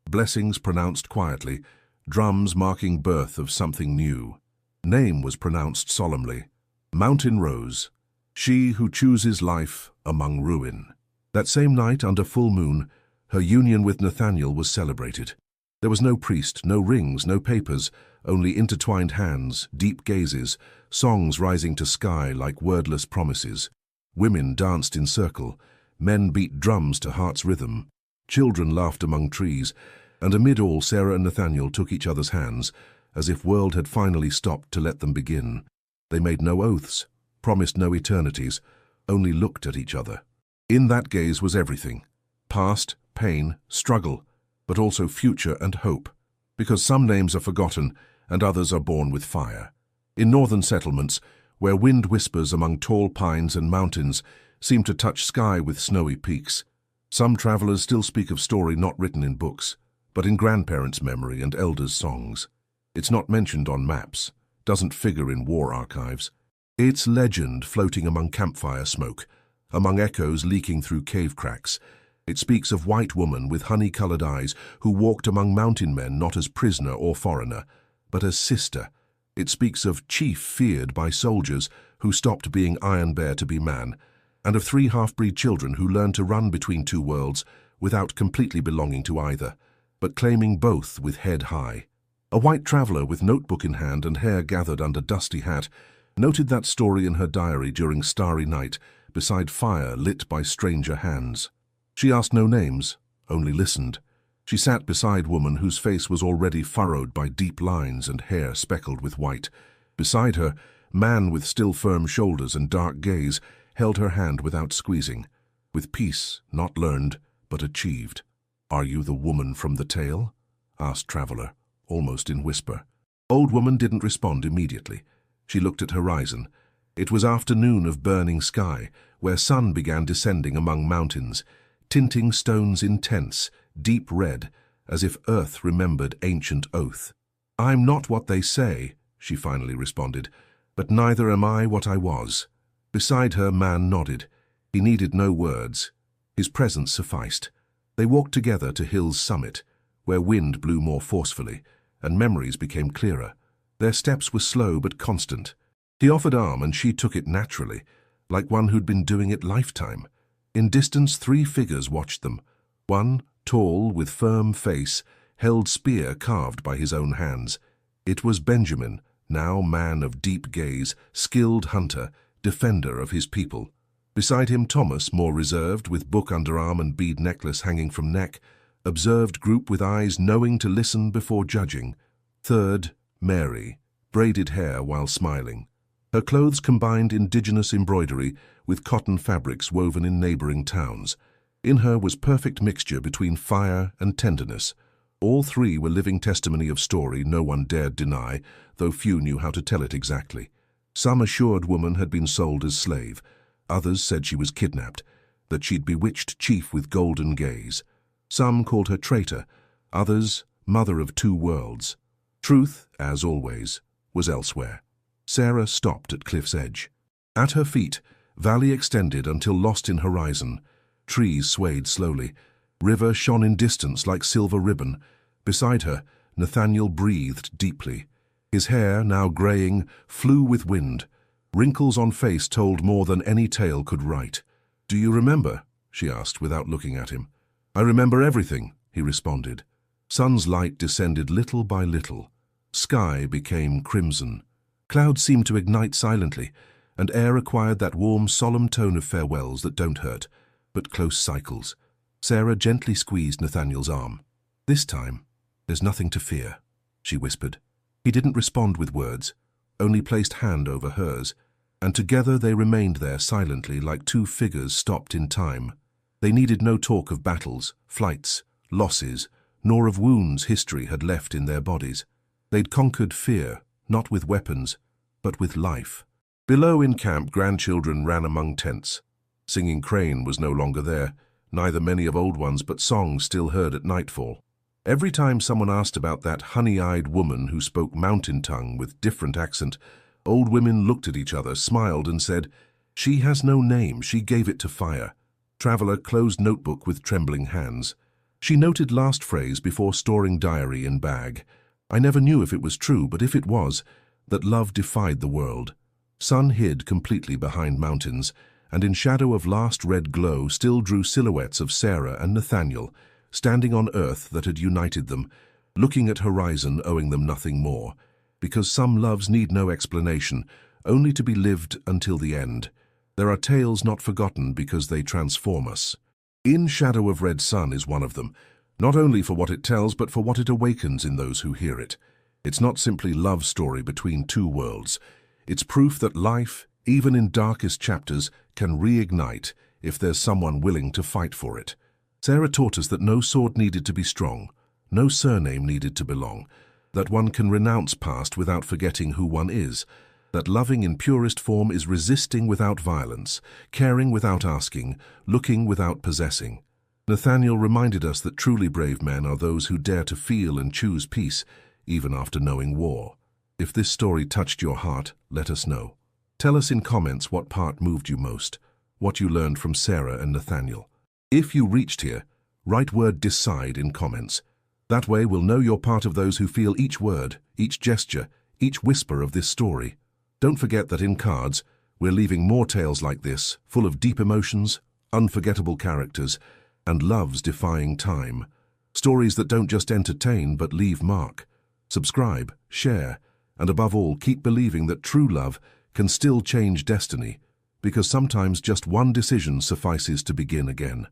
blessings pronounced quietly, drums marking birth of something new. Name was pronounced solemnly. Mountain Rose, she who chooses life among ruin. That same night, under full moon, her union with Nathaniel was celebrated. There was no priest, no rings, no papers, only intertwined hands, deep gazes, songs rising to sky like wordless promises. Women danced in circle, men beat drums to heart's rhythm, children laughed among trees, and amid all Sarah and Nathaniel took each other's hands, as if world had finally stopped to let them begin. They made no oaths, promised no eternities, only looked at each other. In that gaze was everything, past, pain, struggle, but also future and hope, because some names are forgotten and others are born with fire. In northern settlements, where wind whispers among tall pines and mountains seem to touch sky with snowy peaks, some travelers still speak of story not written in books, but in grandparents' memory and elders' songs. It's not mentioned on maps, doesn't figure in war archives. Its legend floating among campfire smoke, among echoes leaking through cave cracks. It speaks of white woman with honey-colored eyes who walked among mountain men not as prisoner or foreigner, but as sister. It speaks of chief feared by soldiers who stopped being Iron Bear to be man, and of 3 half-breed children who learned to run between 2 worlds without completely belonging to either, but claiming both with head high. A white traveler with notebook in hand and hair gathered under dusty hat noted that story in her diary during starry night beside fire lit by stranger hands. She asked no names, only listened. She sat beside woman whose face was already furrowed by deep lines and hair speckled with white. Beside her, man with still firm shoulders and dark gaze held her hand without squeezing, with peace not learned but achieved. "Are you the woman from the tale?" asked traveler, almost in whisper. Old woman didn't respond immediately. She looked at horizon. It was afternoon of burning sky, where sun began descending among mountains, tinting stones intense, deep red, as if earth remembered ancient oath. "I'm not what they say," she finally responded, "but neither am I what I was." Beside her, man nodded. He needed no words. His presence sufficed. They walked together to Hill's summit, where wind blew more forcefully, and memories became clearer. Their steps were slow but constant. He offered arm and she took it naturally, like one who'd been doing it lifetime. In distance, 3 figures watched them. One, tall, with firm face, held spear carved by his own hands. It was Benjamin, now man of deep gaze, skilled hunter, defender of his people. Beside him, Thomas, more reserved, with book under arm and bead necklace hanging from neck, observed group with eyes knowing to listen before judging. Third, Mary, braided hair while smiling. Her clothes combined indigenous embroidery with cotton fabrics woven in neighboring towns. In her was perfect mixture between fire and tenderness. All 3 were living testimony of story no one dared deny, though few knew how to tell it exactly. Some assured woman had been sold as slave. Others said she was kidnapped, that she'd bewitched chief with golden gaze. Some called her traitor, others mother of 2 worlds. Truth, as always, was elsewhere. Sarah stopped at cliff's edge. At her feet, valley extended until lost in horizon. Trees swayed slowly. River shone in distance like silver ribbon. Beside her, Nathaniel breathed deeply. His hair, now graying, flew with wind. Wrinkles on face told more than any tale could write. "Do you remember?" she asked without looking at him. "I remember everything," he responded. Sun's light descended little by little. Sky became crimson. Clouds seemed to ignite silently, and air acquired that warm, solemn tone of farewells that don't hurt, but close cycles. Sarah gently squeezed Nathaniel's arm. "This time, there's nothing to fear," she whispered. He didn't respond with words, only placed hand over hers, and together they remained there silently like 2 figures stopped in time. They needed no talk of battles, flights, losses, nor of wounds history had left in their bodies. They'd conquered fear, not with weapons, but with life. Below in camp, grandchildren ran among tents. Singing Crane was no longer there, neither many of old ones, but songs still heard at nightfall. Every time someone asked about that honey-eyed woman who spoke mountain tongue with different accent, old women looked at each other, smiled, and said, "She has no name, she gave it to fire." Traveler closed notebook with trembling hands. She noted last phrase before storing diary in bag. "I never knew if it was true, but if it was, that love defied the world." Sun hid completely behind mountains, and in shadow of last red glow still drew silhouettes of Sarah and Nathaniel, standing on earth that had united them, looking at horizon owing them nothing more, because some loves need no explanation, only to be lived until the end. There are tales not forgotten because they transform us. In Shadow of Red Sun is one of them, not only for what it tells, but for what it awakens in those who hear it. It's not simply love story between 2 worlds. It's proof that life, even in darkest chapters, can reignite if there's someone willing to fight for it. Sarah taught us that no sword needed to be strong, no surname needed to belong, that one can renounce past without forgetting who one is, that loving in purest form is resisting without violence, caring without asking, looking without possessing. Nathaniel reminded us that truly brave men are those who dare to feel and choose peace, even after knowing war. If this story touched your heart, let us know. Tell us in comments what part moved you most, what you learned from Sarah and Nathaniel. If you reached here, write word "decide" in comments. That way we'll know you're part of those who feel each word, each gesture, each whisper of this story. Don't forget that in cards, we're leaving more tales like this, full of deep emotions, unforgettable characters, and loves defying time. Stories that don't just entertain but leave mark. Subscribe, share, and above all, keep believing that true love can still change destiny, because sometimes just one decision suffices to begin again.